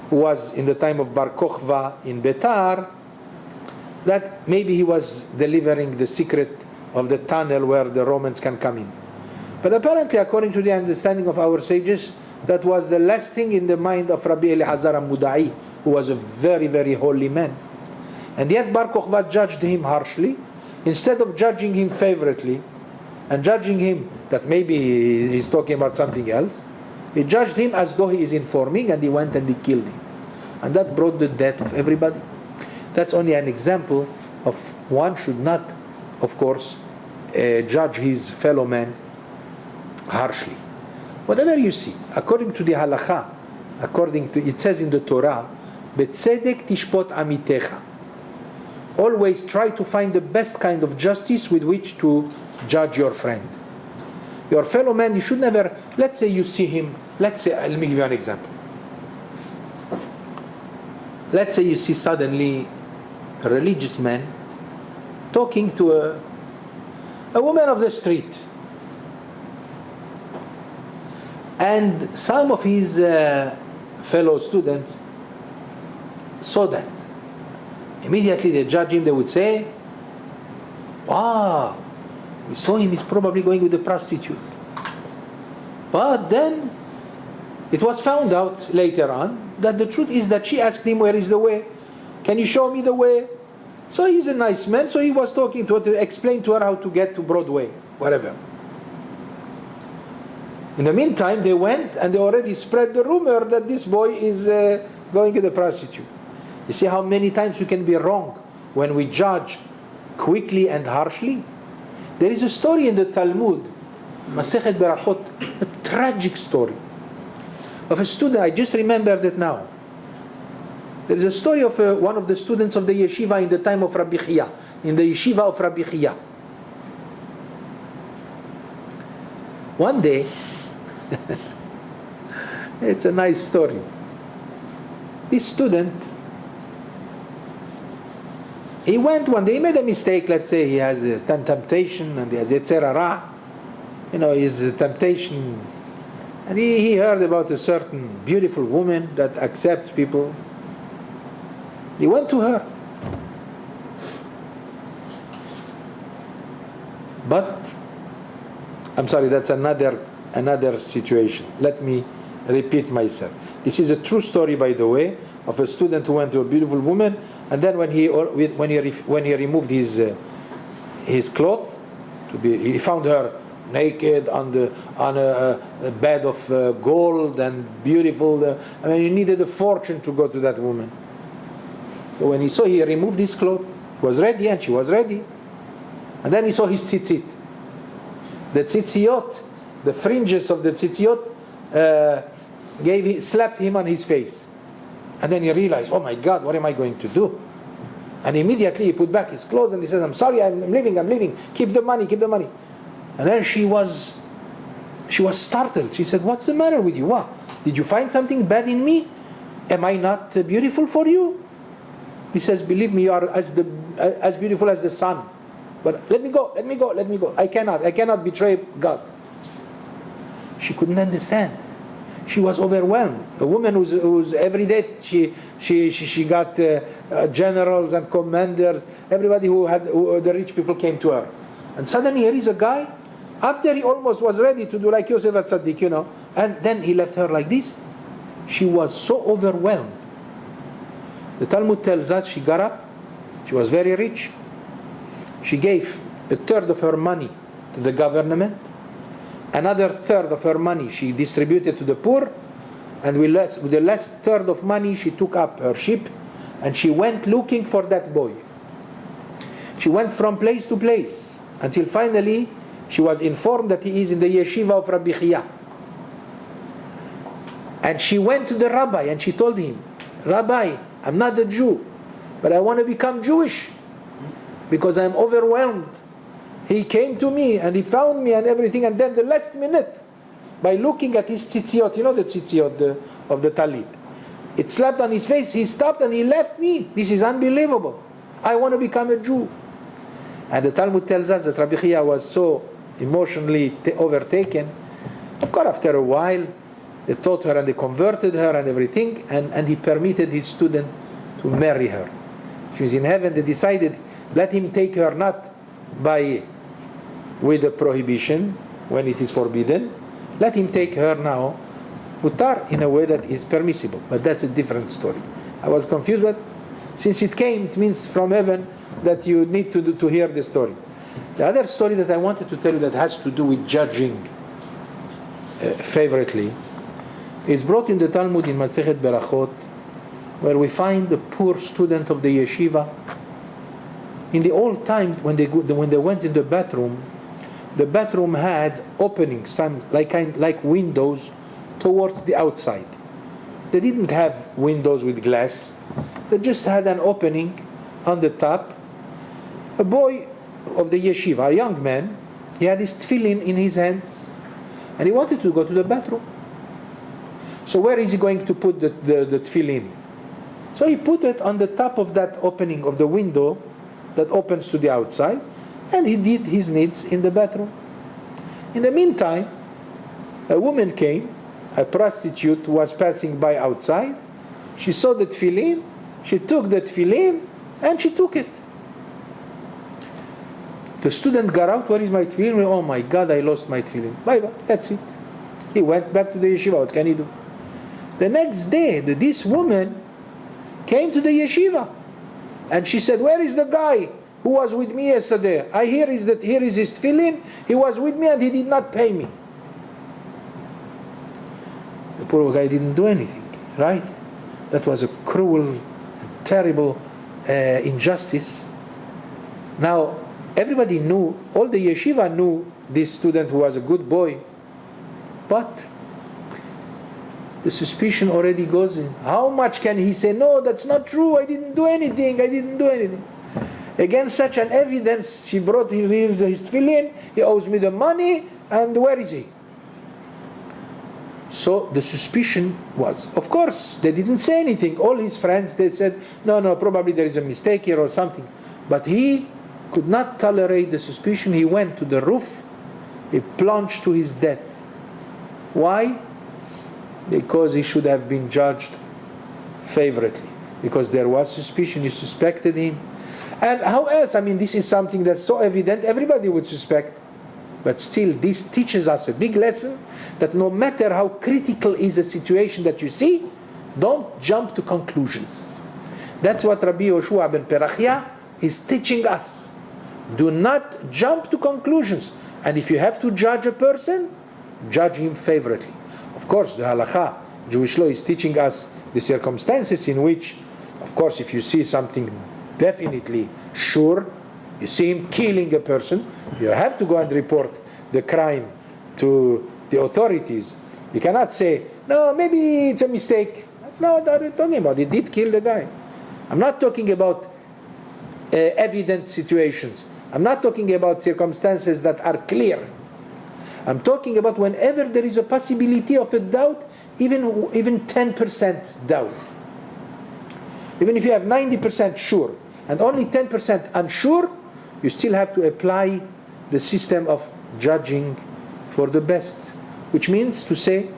who was in the time of Bar Kokhba in Betar, that maybe he was delivering the secret of the tunnel where the Romans can come in. But apparently, according to the understanding of our sages, that was the last thing in the mind of Rabbi al-Azhar al-Muda'i, who was a very, very holy man. And yet Bar Kokhba judged him harshly, instead of judging him favorably, and judging him that maybe he's talking about something else. He judged him as though he is informing, and he went and he killed him. And that brought the death of everybody. That's only an example of one should not, of course, judge his fellow man harshly. Whatever you see, according to the halakha, it says in the Torah, "Betzedek tishpot amitecha." Always try to find the best kind of justice with which to judge your friend. Your fellow man, you should never, let's say you see him, let me give you an example. Let's say you see suddenly a religious man talking to a woman of the street. And some of his fellow students saw that. Immediately they judge him, they would say, wow, we saw him, he's probably going with a prostitute. But then it was found out later on that the truth is that she asked him, where is the way? Can you show me the way? So he's a nice man, so he was talking to her to explain to her how to get to Broadway, whatever. In the meantime, they went and they already spread the rumor that this boy is going to the prostitute. You see how many times we can be wrong when we judge quickly and harshly? There is a story in the Talmud, Masechet Berachot, a tragic story of a student. I just remembered it now. There is a story of one of the students of the yeshiva in the time of Rabbi Chia, in the yeshiva of Rabbi Chia. One day, it's a nice story. This student, he went one day, he made a mistake. Let's say he has a temptation and he has Yetzer Hara, his temptation. And he heard about a certain beautiful woman that accepts people. He went to her. But, I'm sorry, that's another situation. Let me repeat myself. This is a true story, by the way, of a student who went to a beautiful woman, and then when he removed his cloth, he found her naked on a bed of gold and beautiful. He needed a fortune to go to that woman. So when he saw, he removed his clothes. He was ready, and she was ready. And then he saw his tzitzit. The tzitziot, the fringes of the tzitziot, slapped him on his face. And then he realized, oh my God, what am I going to do? And immediately he put back his clothes and he says, I'm sorry, I'm leaving. Keep the money. And then she was startled. She said, what's the matter with you? What? Did you find something bad in me? Am I not beautiful for you? He says, believe me, you are as beautiful as the sun. But let me go. I cannot betray God. She couldn't understand. She was overwhelmed. A woman who's every day she got generals and commanders. Everybody the rich people came to her. And suddenly here is a guy, after he almost was ready to do like Yosef at Tzaddik, and then he left her like this. She was so overwhelmed. The Talmud tells us she got up, she was very rich. She gave a third of her money to the government, another third of her money she distributed to the poor, and with the last third of money she took up her ship and she went looking for that boy. She went from place to place until finally she was informed that he is in the yeshiva of Rabbi Chia. And she went to the rabbi and she told him, Rabbi, I'm not a Jew, but I want to become Jewish because I'm overwhelmed. He came to me and he found me and everything, and then the last minute, by looking at his tzitziot, the tzitziot of the talit, it slapped on his face, he stopped and he left me. This is unbelievable. I want to become a Jew. And the Talmud tells us that Rabbi Chia was so emotionally overtaken. Of course, after a while, they taught her and they converted her and everything, and he permitted his student to marry her. She was in heaven. They decided, let him take her not with a prohibition when it is forbidden. Let him take her now, mutar, in a way that is permissible. But that's a different story. I was confused, but since it came, it means from heaven that you need to hear the story. The other story that I wanted to tell you that has to do with judging favorably is brought in the Talmud in Masechet Berachot, where we find the poor student of the yeshiva. In the old time, when they went in the bathroom had openings, some like windows towards the outside. They didn't have windows with glass. They just had an opening on the top. A boy of the yeshiva, a young man, he had his tefillin in his hands, and he wanted to go to the bathroom. So where is he going to put the tefillin? So he put it on the top of that opening of the window that opens to the outside, and he did his needs in the bathroom. In the meantime, a woman came, a prostitute who was passing by outside. She saw the tefillin, she took the tefillin, And she took it. The student got out, where is my tefillin? Oh my God, I lost my tefillin. Bye-bye, that's it. He went back to the yeshiva, what can he do? The next day, this woman came to the yeshiva. And she said, where is the guy who was with me yesterday? I hear here is his tefillin. He was with me and he did not pay me. The poor guy didn't do anything, right? That was a cruel, terrible injustice. Now, everybody knew, all the yeshiva knew this student who was a good boy. But the suspicion already goes in. How much can he say, no, that's not true, I didn't do anything. Against such an evidence, she brought his tefillin, he owes me the money, and where is he? So the suspicion was, of course, they didn't say anything. All his friends, they said, no, probably there is a mistake here or something. But he could not tolerate the suspicion. He went to the roof, he plunged to his death. Why? Because he should have been judged favorably. Because there was suspicion, you suspected him. And how else? I mean, this is something that's so evident, everybody would suspect. But still, this teaches us a big lesson, that no matter how critical is a situation that you see, don't jump to conclusions. That's what Rabbi Yoshua ben Perachia is teaching us. Do not jump to conclusions. And if you have to judge a person, judge him favorably. Of course, the halakha, Jewish law, is teaching us the circumstances in which, of course, if you see something definitely sure, you see him killing a person, you have to go and report the crime to the authorities. You cannot say, no, maybe it's a mistake. That's not what I'm talking about. He did kill the guy. I'm not talking about evident situations. I'm not talking about circumstances that are clear. I'm talking about whenever there is a possibility of a doubt, even 10% doubt. Even if you have 90% sure and only 10% unsure, you still have to apply the system of judging for the best, which means to say,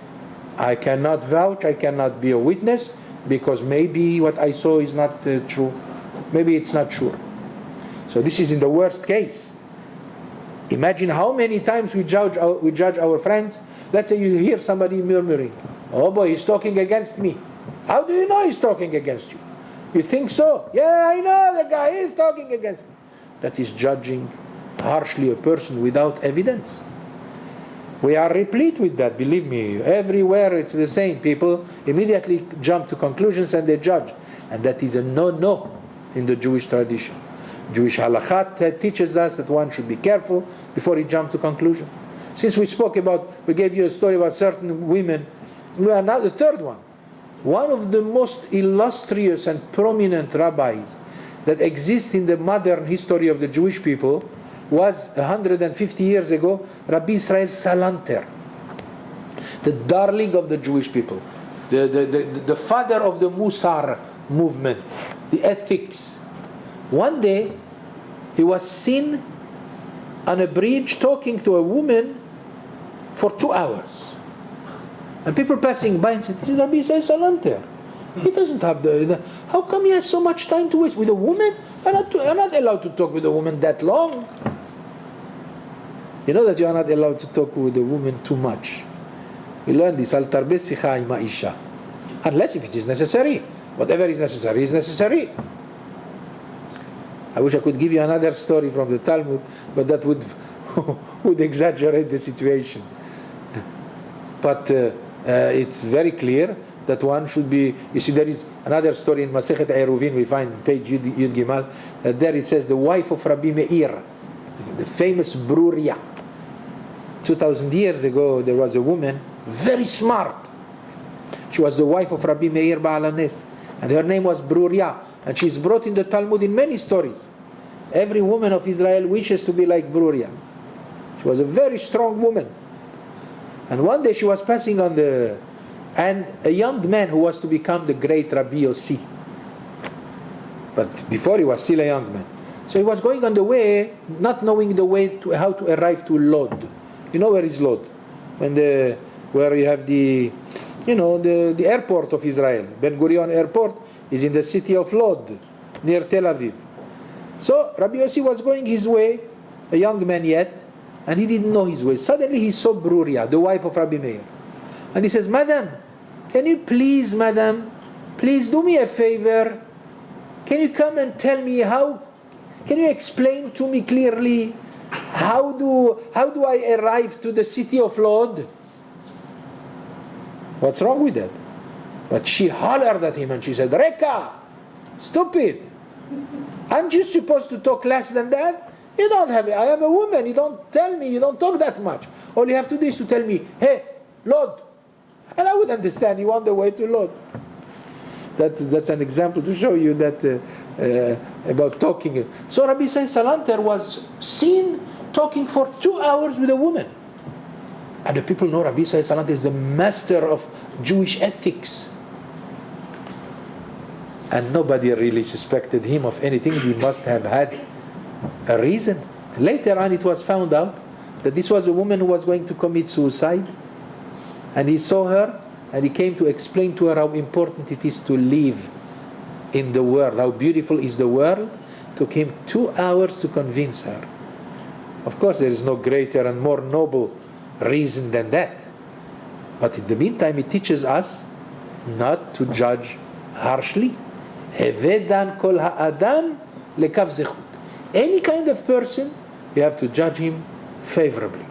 I cannot vouch, I cannot be a witness, because maybe what I saw is not true. Maybe it's not sure. So this is in the worst case. Imagine how many times we judge our friends. Let's say you hear somebody murmuring, oh boy, he's talking against me. How do you know he's talking against you? You think so? Yeah, I know the guy is talking against me. That is judging harshly a person without evidence. We are replete with that, believe me. Everywhere it's the same. People immediately jump to conclusions and they judge. And that is a no-no in the Jewish tradition. Jewish halakha teaches us that one should be careful before he jumps to conclusion. Since we gave you a story about certain women, we are now the third one. One of the most illustrious and prominent rabbis that exist in the modern history of the Jewish people was 150 years ago, Rabbi Israel Salanter, the darling of the Jewish people, the father of the Musar movement, the ethics. One day, he was seen on a bridge talking to a woman for 2 hours. And people passing by and said, this is Rabbi Israel Salanter. He doesn't have how come he has so much time to waste with a woman? I'm not allowed to talk with a woman that long. You know that you are not allowed to talk with a woman too much. We learn this, al tarbe sicha ima isha. Unless if it is necessary. Whatever is necessary is necessary. I wish I could give you another story from the Talmud, but that would exaggerate the situation. But it's very clear that one should be, you see, there is another story in Masechet Eruvin, we find page Yud Gimal, there it says the wife of Rabbi Meir, the famous Bruria. 2,000 years ago, there was a woman, very smart. She was the wife of Rabbi Meir Ba'alanes, and her name was Bruria, and she is brought in the Talmud in many stories. Every woman of Israel wishes to be like Bruria. She was a very strong woman. And one day she was passing on and a young man who was to become the great Rabbi Yossi. But before he was still a young man. So he was going on the way, not knowing the way to how to arrive to Lod. You know where is Lod? Where you have the airport of Israel. Ben Gurion Airport is in the city of Lod. near Tel Aviv. So Rabbi Yossi was going his way, a young man yet, and he didn't know his way. Suddenly he saw Bruria, the wife of Rabbi Meir. And he says, Madam, can you please do me a favor? Can you come and tell me can you explain to me clearly how do I arrive to the city of Lod? What's wrong with that? But she hollered at him and she said, Reka, stupid. Aren't you supposed to talk less than that? You don't have it. I am a woman. You don't tell me. You don't talk that much. All you have to do is to tell me, hey, Lod. And I would understand you on the way to Lod. That's an example to show you that about talking. So Rabbi Yisrael Salanter was seen talking for 2 hours with a woman. And the people know Rabbi Yisrael Salanter is the master of Jewish ethics. And nobody really suspected him of anything. He must have had a reason. Later on it was found out that this was a woman who was going to commit suicide. And he saw her and he came to explain to her how important it is to live in the world, how beautiful is the world. It took him 2 hours to convince her. Of course there is no greater and more noble reason than that. But in the meantime it teaches us not to judge harshly. Hevedan kol ha'adam lekav zechut. Any kind of person, you have to judge him favorably.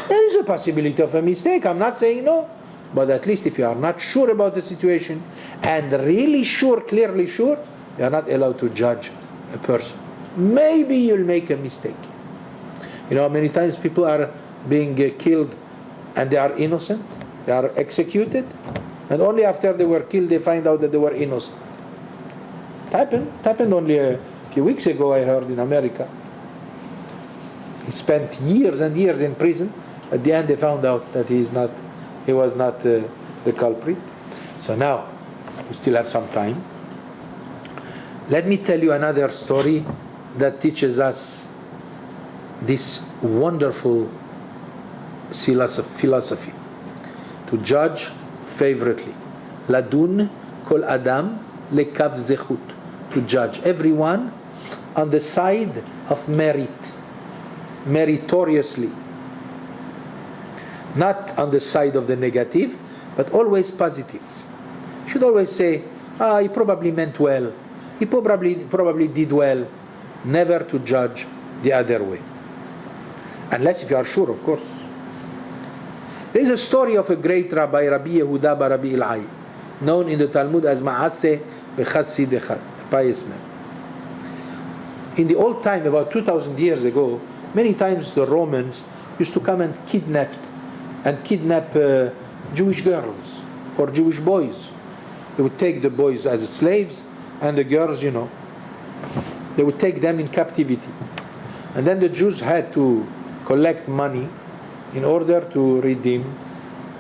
There is a possibility of a mistake, I'm not saying no, but at least if you are not sure about the situation and really sure, clearly sure, you are not allowed to judge a person. Maybe you'll make a mistake. You know how many times people are being killed and they are innocent, they are executed, and only after they were killed they find out that they were innocent. It happened only a few weeks ago, I heard, in America. He spent years and years in prison. At the end they found out that he was not the culprit. So now we still have some time. Let me tell you another story that teaches us this wonderful philosophy to judge favorably. Ladun kol adam lekav zechut, to judge everyone on the side of merit, meritoriously, not on the side of the negative, but always positive. You should always say, he probably meant well, he probably did well. Never to judge the other way, unless if you are sure, of course. There is a story of a great Rabbi, Rabbi Yehuda bar Rabbi Ilai, known in the Talmud as Ma'aseh B'Chassid Echad, a pious man. In the old time, about 2,000 years ago, many times the Romans used to come and kidnap Jewish girls or Jewish boys. They would take the boys as slaves, and the girls, they would take them in captivity. And then the Jews had to collect money in order to redeem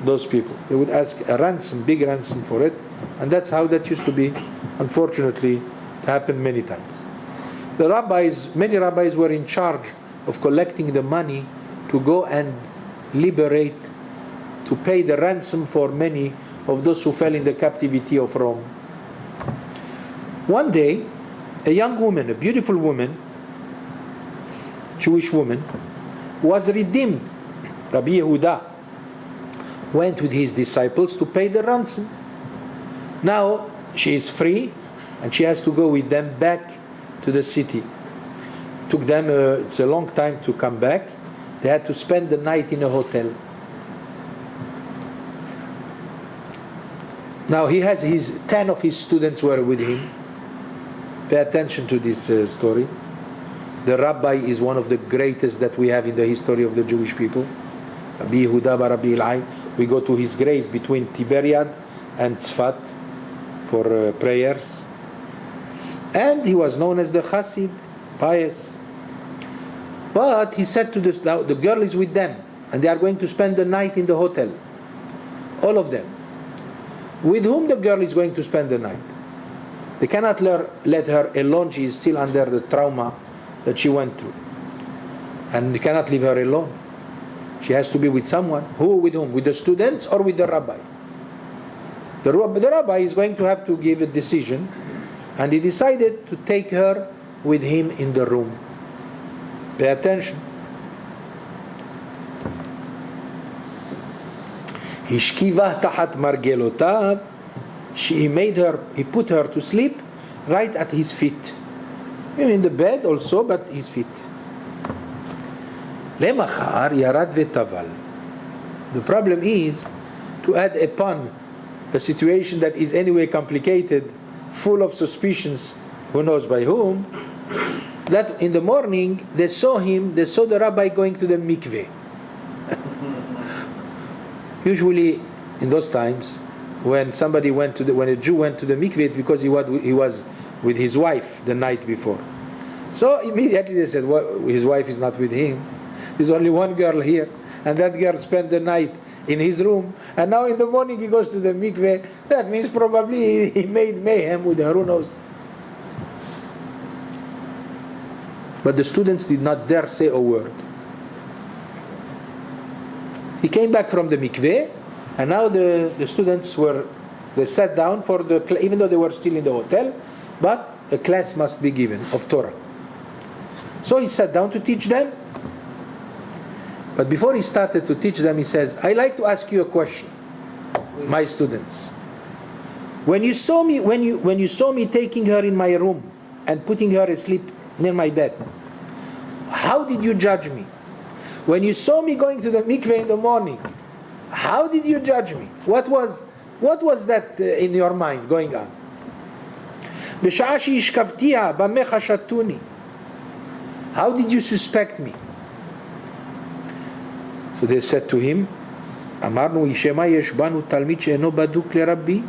those people. They would ask a ransom, big ransom for it, and that's how that used to be. Unfortunately, it happened many times. Many rabbis were in charge of collecting the money to go and liberate, to pay the ransom for many of those who fell in the captivity of Rome. One day, a young woman, a beautiful woman, Jewish woman, was redeemed. Rabbi Yehuda went with his disciples to pay the ransom. Now she is free and she has to go with them back to the city. Took them it's a long time to come back. They had to spend the night in a hotel. Now he has 10 of his students were with him. Pay attention to this story. The rabbi is one of the greatest that we have in the history of the Jewish people. Rabbi Yehuda bar Rabbi Ilai. We go to his grave between Tiberiad and Tzfat for prayers. And he was known as the Chassid, pious. But he said to the girl is with them, and they are going to spend the night in the hotel. All of them. With whom the girl is going to spend the night? They cannot let her alone. She is still under the trauma that she went through. And they cannot leave her alone. She has to be with someone. Who with whom? With the students or with the rabbi? The rabbi is going to have to give a decision And he decided to take her with him in the room. Pay attention. Hishkiva tahat margelotav. He put her to sleep right at his feet. In the bed also, but his feet. Lemachar yarad vetaval. The problem is to add upon a situation that is anyway complicated, full of suspicions, who knows by whom, that in the morning they saw the rabbi going to the mikveh. Usually in those times, when a Jew went to the mikveh, it's because he was with his wife the night before. So immediately they said, well, his wife is not with him. There's only one girl here, and that girl spent the night in his room, and now in the morning he goes to the mikveh. That means probably he made mayhem with her, who knows. But the students did not dare say a word. He came back from the mikveh, and now the students they sat down even though they were still in the hotel, but a class must be given of Torah. So he sat down to teach them. But before he started to teach them, he says, "I'd like to ask you a question, my students. When you saw me taking her in my room and putting her asleep near my bed, how did you judge me? When you saw me going to the mikveh in the morning, how did you judge me? What was that in your mind going on? How did you suspect me?" So they said to him, "Amarnu Ishema yesh banu talmid she'eno baduk leRabbi."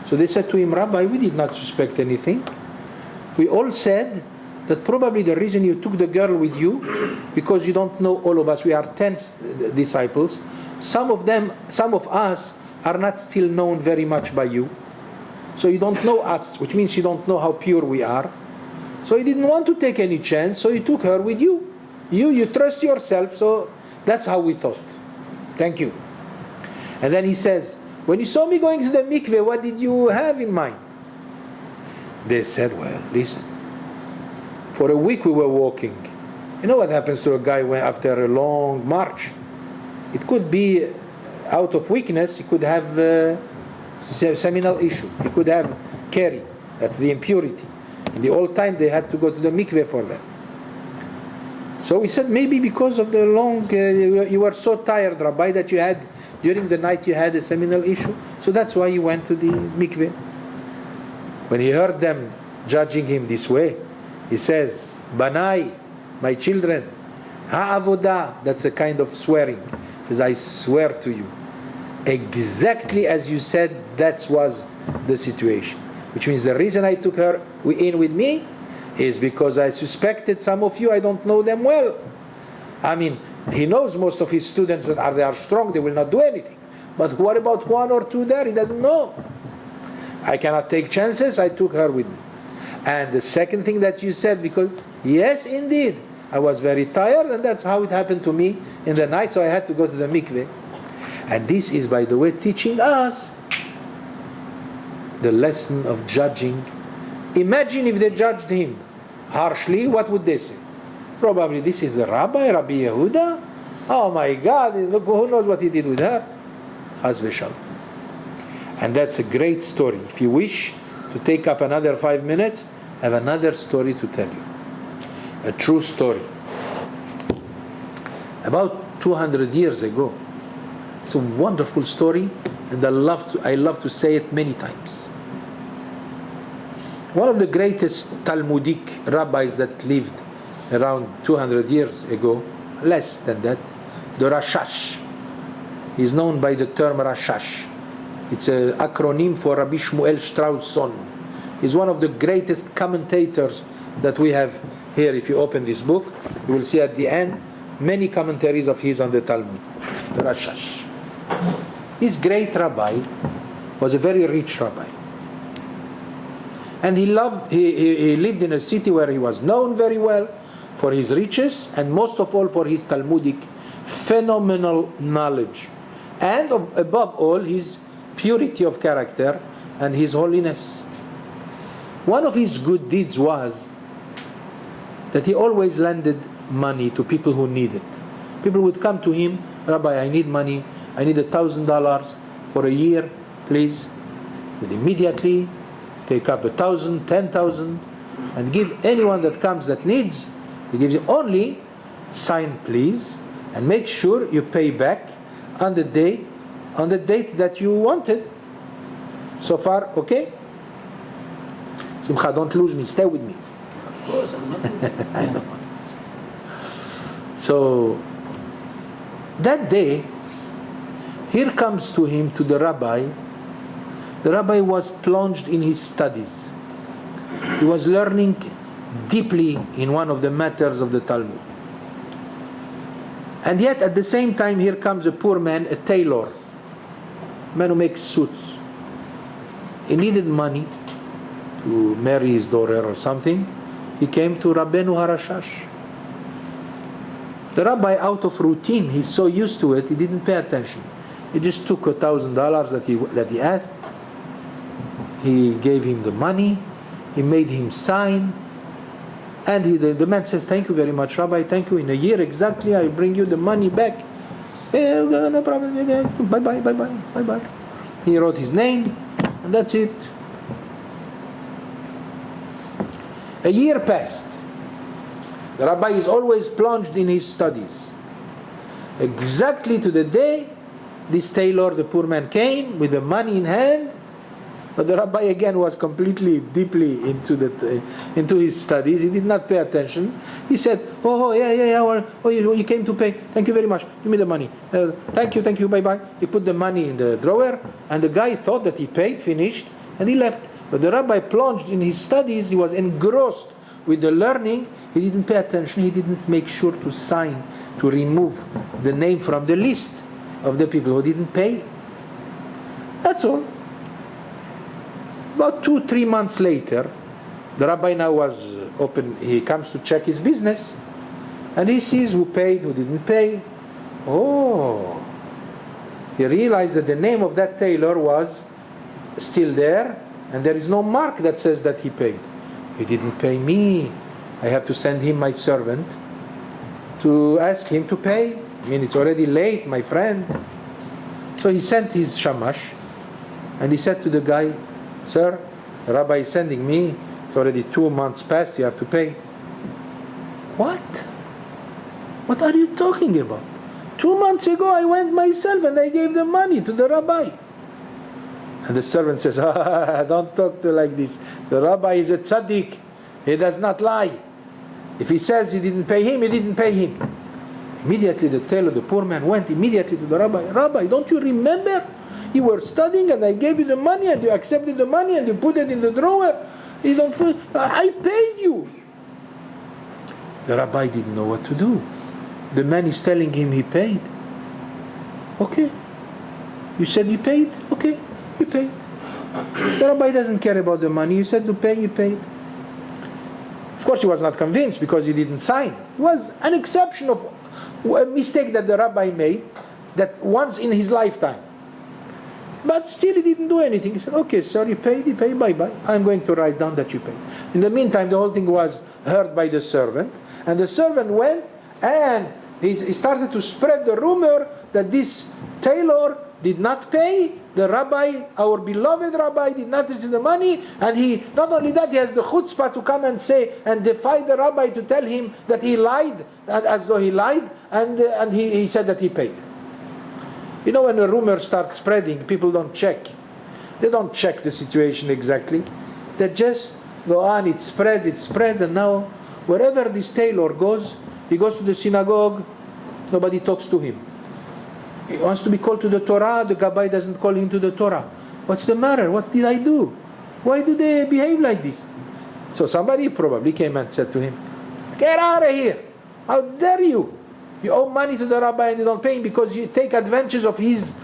So they said to him, "Rabbi, we did not suspect anything. We all said that probably the reason you took the girl with you, because you don't know all of us. We are 10 disciples. Some of us are not still known very much by you. So you don't know us, which means you don't know how pure we are. So you didn't want to take any chance, so you took her with you. You trust yourself, so that's how we thought. Thank you." And then he says, "When you saw me going to the mikveh, what did you have in mind?" They said, "Well, listen. For a week we were walking. You know what happens to a guy after a long march? It could be out of weakness. He could have a seminal issue. He could have keri. That's the impurity. In the old time, they had to go to the mikveh for that. So we said, maybe because of the long, you were so tired, Rabbi, that during the night you had a seminal issue. So that's why you went to the mikveh." When he heard them judging him this way, he says, "Banai, my children, ha'avodah," that's a kind of swearing. He says, "I swear to you, exactly as you said, that was the situation." Which means the reason I took her in with me is because I suspected some of you, I don't know them well. I mean, he knows most of his students that they are strong, they will not do anything. But what about one or two there? He doesn't know. I cannot take chances, I took her with me. And the second thing that you said, because yes, indeed, I was very tired, and that's how it happened to me in the night, so I had to go to the mikveh. And this is, by the way, teaching us the lesson of judging. Imagine if they judged him harshly, what would they say? Probably, "This is the Rabbi Yehuda? Oh my God, look, who knows what he did with her?" Chas v'shalom. And that's a great story. If you wish to take up another 5 minutes, I have another story to tell you. A true story. About 200 years ago. It's a wonderful story, and I love to say it many times. One of the greatest Talmudic rabbis that lived around 200 years ago, less than that, the Rashash. He's known by the term Rashash. It's an acronym for Rabbi Shmuel Strauss' son. He's one of the greatest commentators that we have here. If you open this book, you will see at the end many commentaries of his on the Talmud. The Rashash. This great rabbi was a very rich rabbi. And he lived in a city where he was known very well for his riches, and most of all for his Talmudic phenomenal knowledge, and above all his purity of character and his holiness. One of his good deeds was that he always lended money to people who needed. People would come to him, Rabbi, I need money. I need $1,000 for a year, please. He would immediately take up 1,000, 10,000, and give anyone that comes that needs. He gives you only sign, please, and make sure you pay back on the date that you wanted. So far, okay? Simcha, don't lose me. Stay with me. Of course, I'm not. I know. So that day, here comes to him, to the rabbi. The rabbi was plunged in his studies. He was learning deeply in one of the matters of the Talmud. And yet at the same time, here comes a poor man, a tailor, a man who makes suits. He needed money to marry his daughter or something. He came to Rabbeinu Harashash. The rabbi, out of routine, he's so used to it, he didn't pay attention. He just took $1,000 that he asked. He gave him the money. He made him sign. And the man says, thank you very much, Rabbi, thank you. In a year exactly, I bring you the money back. No problem. Bye-bye, bye-bye, bye-bye. He wrote his name, and that's it. A year passed. The rabbi is always plunged in his studies. Exactly to the day, this tailor, the poor man, came with the money in hand. But the rabbi again was completely, deeply into his studies. He did not pay attention. He said, you came to pay. Thank you very much. Give me the money. Thank you, bye-bye. He put the money in the drawer, and the guy thought that he paid, finished, and he left. But the rabbi plunged in his studies. He was engrossed with the learning. He didn't pay attention. He didn't make sure to sign, to remove the name from the list of the people who didn't pay. That's all. About 2-3 months later, the rabbi now was open. He comes to check his business, and he sees who paid, who didn't pay. Oh, he realized that the name of that tailor was still there, and there is no mark that says that he paid. He didn't pay me. I have to send him my servant to ask him to pay. I mean, it's already late, my friend. So he sent his shamash, and he said to the guy, sir, the rabbi is sending me. It's already 2 months past. You have to pay. What? What are you talking about? 2 months ago, I went myself and I gave the money to the rabbi. And the servant says, don't talk like this. The rabbi is a tzaddik. He does not lie. If he says he didn't pay him, he didn't pay him. Immediately the tailor, the poor man, went immediately to the rabbi. Rabbi, don't you remember? You were studying and I gave you the money and you accepted the money and you put it in the drawer. You don't feel, I paid you. The rabbi didn't know what to do. The man is telling him he paid. Okay. You said he paid? Okay, he paid. The rabbi doesn't care about the money. You said to pay, you paid. Of course he was not convinced because he didn't sign. It was an exception of a mistake that the rabbi made that once in his lifetime. But still he didn't do anything. He said, okay, sir, you paid, bye-bye. I'm going to write down that you paid. In the meantime, the whole thing was heard by the servant. And the servant went and he started to spread the rumor that this tailor did not pay. The rabbi, our beloved rabbi, did not receive the money. And he, not only that, he has the chutzpah to come and say and defy the rabbi to tell him that he lied, as though he lied. And he said that he paid. You know, when a rumor starts spreading, people don't check. They don't check the situation exactly. They just go on, it spreads, and now wherever this tailor goes, he goes to the synagogue, nobody talks to him. He wants to be called to the Torah, the Rabbi doesn't call him to the Torah. What's the matter? What did I do? Why do they behave like this? So somebody probably came and said to him, get out of here! How dare you! You owe money to the rabbi and you don't pay him because you take advantage of his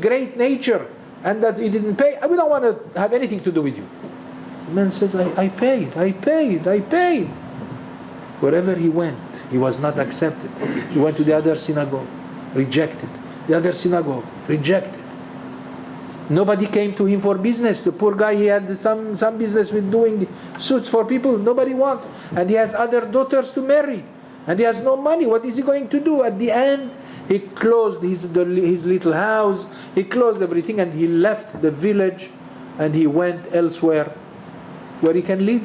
great nature and that you didn't pay. We don't want to have anything to do with you. The man says, I paid. Wherever he went, he was not accepted. He went to the other synagogue, rejected. The other synagogue, rejected. Nobody came to him for business. The poor guy, he had some business with doing suits for people. Nobody wants. And he has other daughters to marry. And he has no money. What is he going to do? At the end, he closed his little house. He closed everything and he left the village and he went elsewhere where he can live.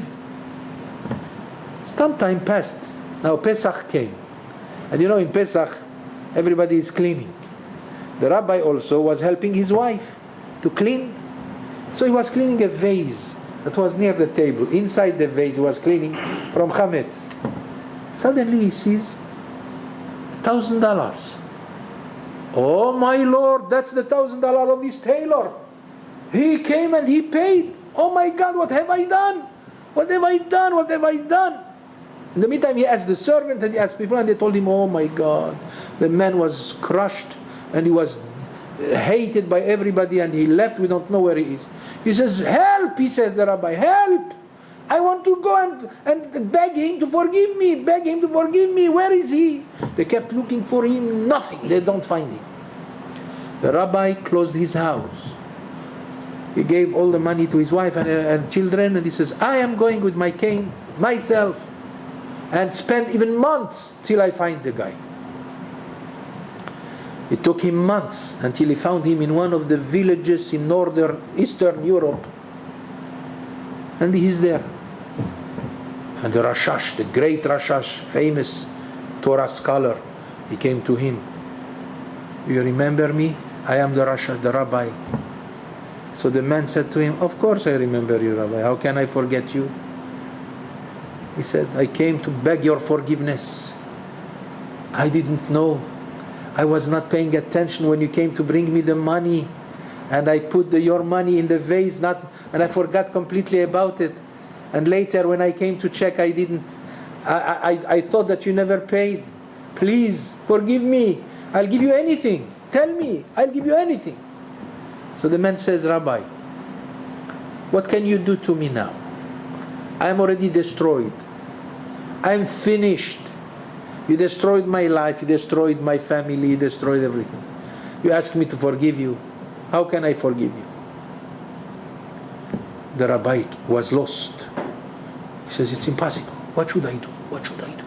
Some time passed. Now Pesach came. And you know, in Pesach, everybody is cleaning. The rabbi also was helping his wife to clean. So he was cleaning a vase that was near the table. Inside the vase he was cleaning from chametz. Suddenly he sees $1,000. Oh my Lord, that's the $1,000 of his tailor. He came and he paid. Oh my God, what have I done? What have I done? What have I done? In the meantime, he asked the servant and he asked people and they told him, oh my God. The man was crushed and he was hated by everybody and he left. We don't know where he is. He says, help, he says, the rabbi, help. I want to go and beg him to forgive me. Beg him to forgive me. Where is he? They kept looking for him. Nothing. They don't find him. The rabbi closed his house. He gave all the money to his wife and children and he says, I am going with my cane myself and spend even months till I find the guy. It took him months until he found him in one of the villages in Eastern Europe. And he's there. And the Rashash, the great Rashash, famous Torah scholar, he came to him. You remember me? I am the Rashash, the rabbi. So the man said to him, of course I remember you, Rabbi. How can I forget you? He said, I came to beg your forgiveness. I didn't know. I was not paying attention when you came to bring me the money. And I put your money in the vase, and I forgot completely about it. And later when I came to check, I thought that you never paid. Please, forgive me. I'll give you anything. Tell me, I'll give you anything. So the man says, Rabbi, what can you do to me now? I'm already destroyed. I'm finished. You destroyed my life, you destroyed my family, you destroyed everything. You ask me to forgive you. How can I forgive you? The rabbi was lost. He says, it's impossible. What should I do? What should I do?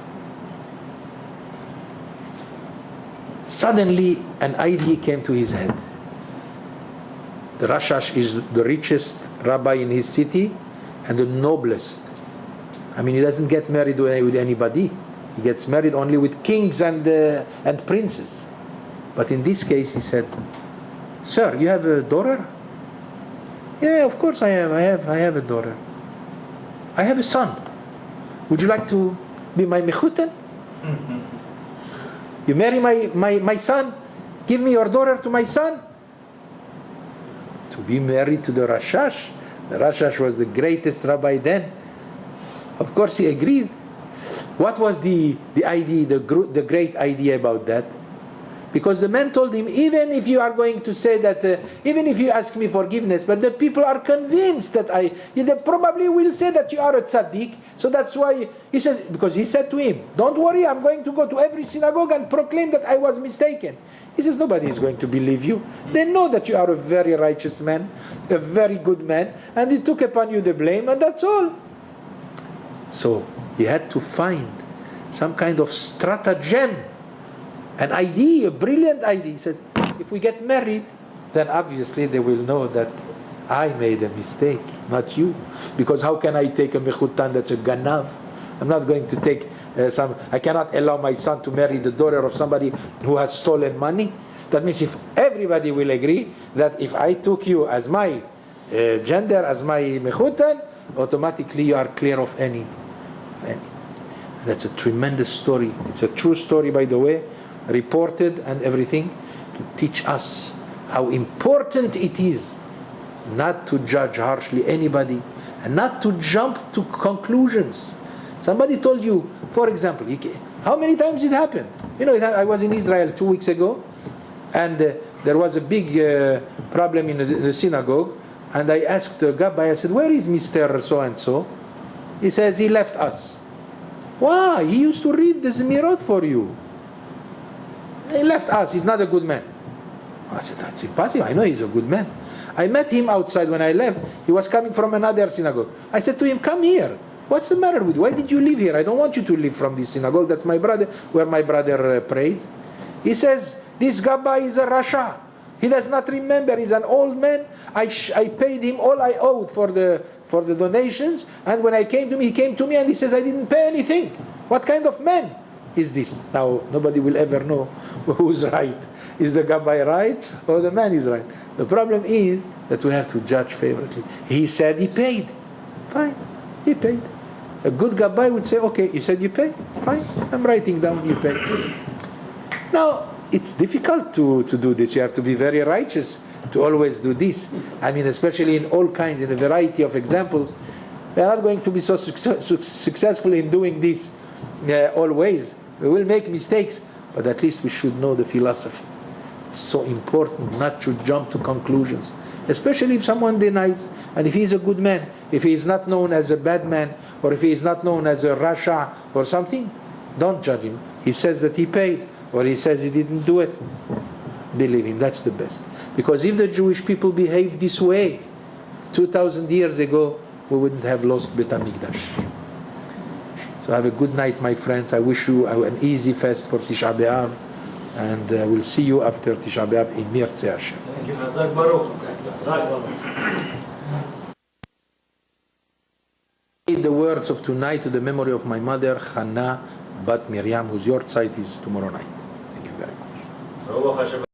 Suddenly, an idea came to his head. The Rashash is the richest rabbi in his city and the noblest. I mean, he doesn't get married with anybody. He gets married only with kings and princes. But in this case, he said, sir, you have a daughter? Yeah, of course I have. I have a daughter. I have a son. Would you like to be my mechutan? You marry my son? Give me your daughter to my son? To be married to the Rashash? The Rashash was the greatest rabbi then. Of course he agreed. What was the idea, the great idea about that? Because the man told him, even if you are going to say that, even if you ask me forgiveness, but the people are convinced that they probably will say that you are a tzaddik. So that's why he says, because he said to him, don't worry, I'm going to go to every synagogue and proclaim that I was mistaken. He says, nobody is going to believe you. They know that you are a very righteous man, a very good man, and he took upon you the blame, and that's all. So he had to find some kind of stratagem, an idea, a brilliant idea. He said, if we get married, then obviously they will know that I made a mistake, not you. Because how can I take a mechutan that's a ganav? I'm not going to take I cannot allow my son to marry the daughter of somebody who has stolen money. That means if everybody will agree that if I took you as my gender, as my mechutan, automatically you are clear of any. That's a tremendous story. It's a true story, by the way, reported and everything, to teach us how important it is not to judge harshly anybody and not to jump to conclusions. Somebody told you, for example, how many times it happened? You know, I was in Israel 2 weeks ago, and there was a big problem in the synagogue, and I asked the Rabbi, I said, where is Mr. So-and-so? He says, he left us. Why? He used to read the Zemirot for you. He left us. He's not a good man. I said, that's impossible. I know he's a good man. I met him outside when I left. He was coming from another synagogue. I said to him, come here. What's the matter with you? Why did you live here? I don't want you to live from this synagogue. That's my brother, where my brother prays. He says, this Rabbi is a Rasha. He does not remember. He's an old man. I paid him all I owed for the donations. And when I came to me, he came to me and he says, I didn't pay anything. What kind of man is this? Now, nobody will ever know who's right. Is the Rabbi right or the man is right? The problem is that we have to judge favorably. He said he paid. Fine. He paid. A good Rabbi would say, okay, you said you pay? Fine. I'm writing down you pay. Now, it's difficult to do this. You have to be very righteous to always do this. I mean, especially in all kinds, in a variety of examples. We are not going to be so successful in doing this always. We will make mistakes, but at least we should know the philosophy. It's so important not to jump to conclusions, especially if someone denies. And if he is a good man, if he is not known as a bad man, or if he is not known as a Rasha or something, don't judge him. He says that he paid, or he says he didn't do it. Believe him, that's the best. Because if the Jewish people behaved this way 2,000 years ago, we wouldn't have lost Bet HaMikdash. So have a good night, my friends. I wish you an easy fast for Tisha B'Av, and we'll see you after Tisha B'Av in Mirtzeh Hashem. Thank you. Chazak Baruch. The words of tonight to the memory of my mother, Hannah Bat Miriam, whose your site is tomorrow night. Thank you very much.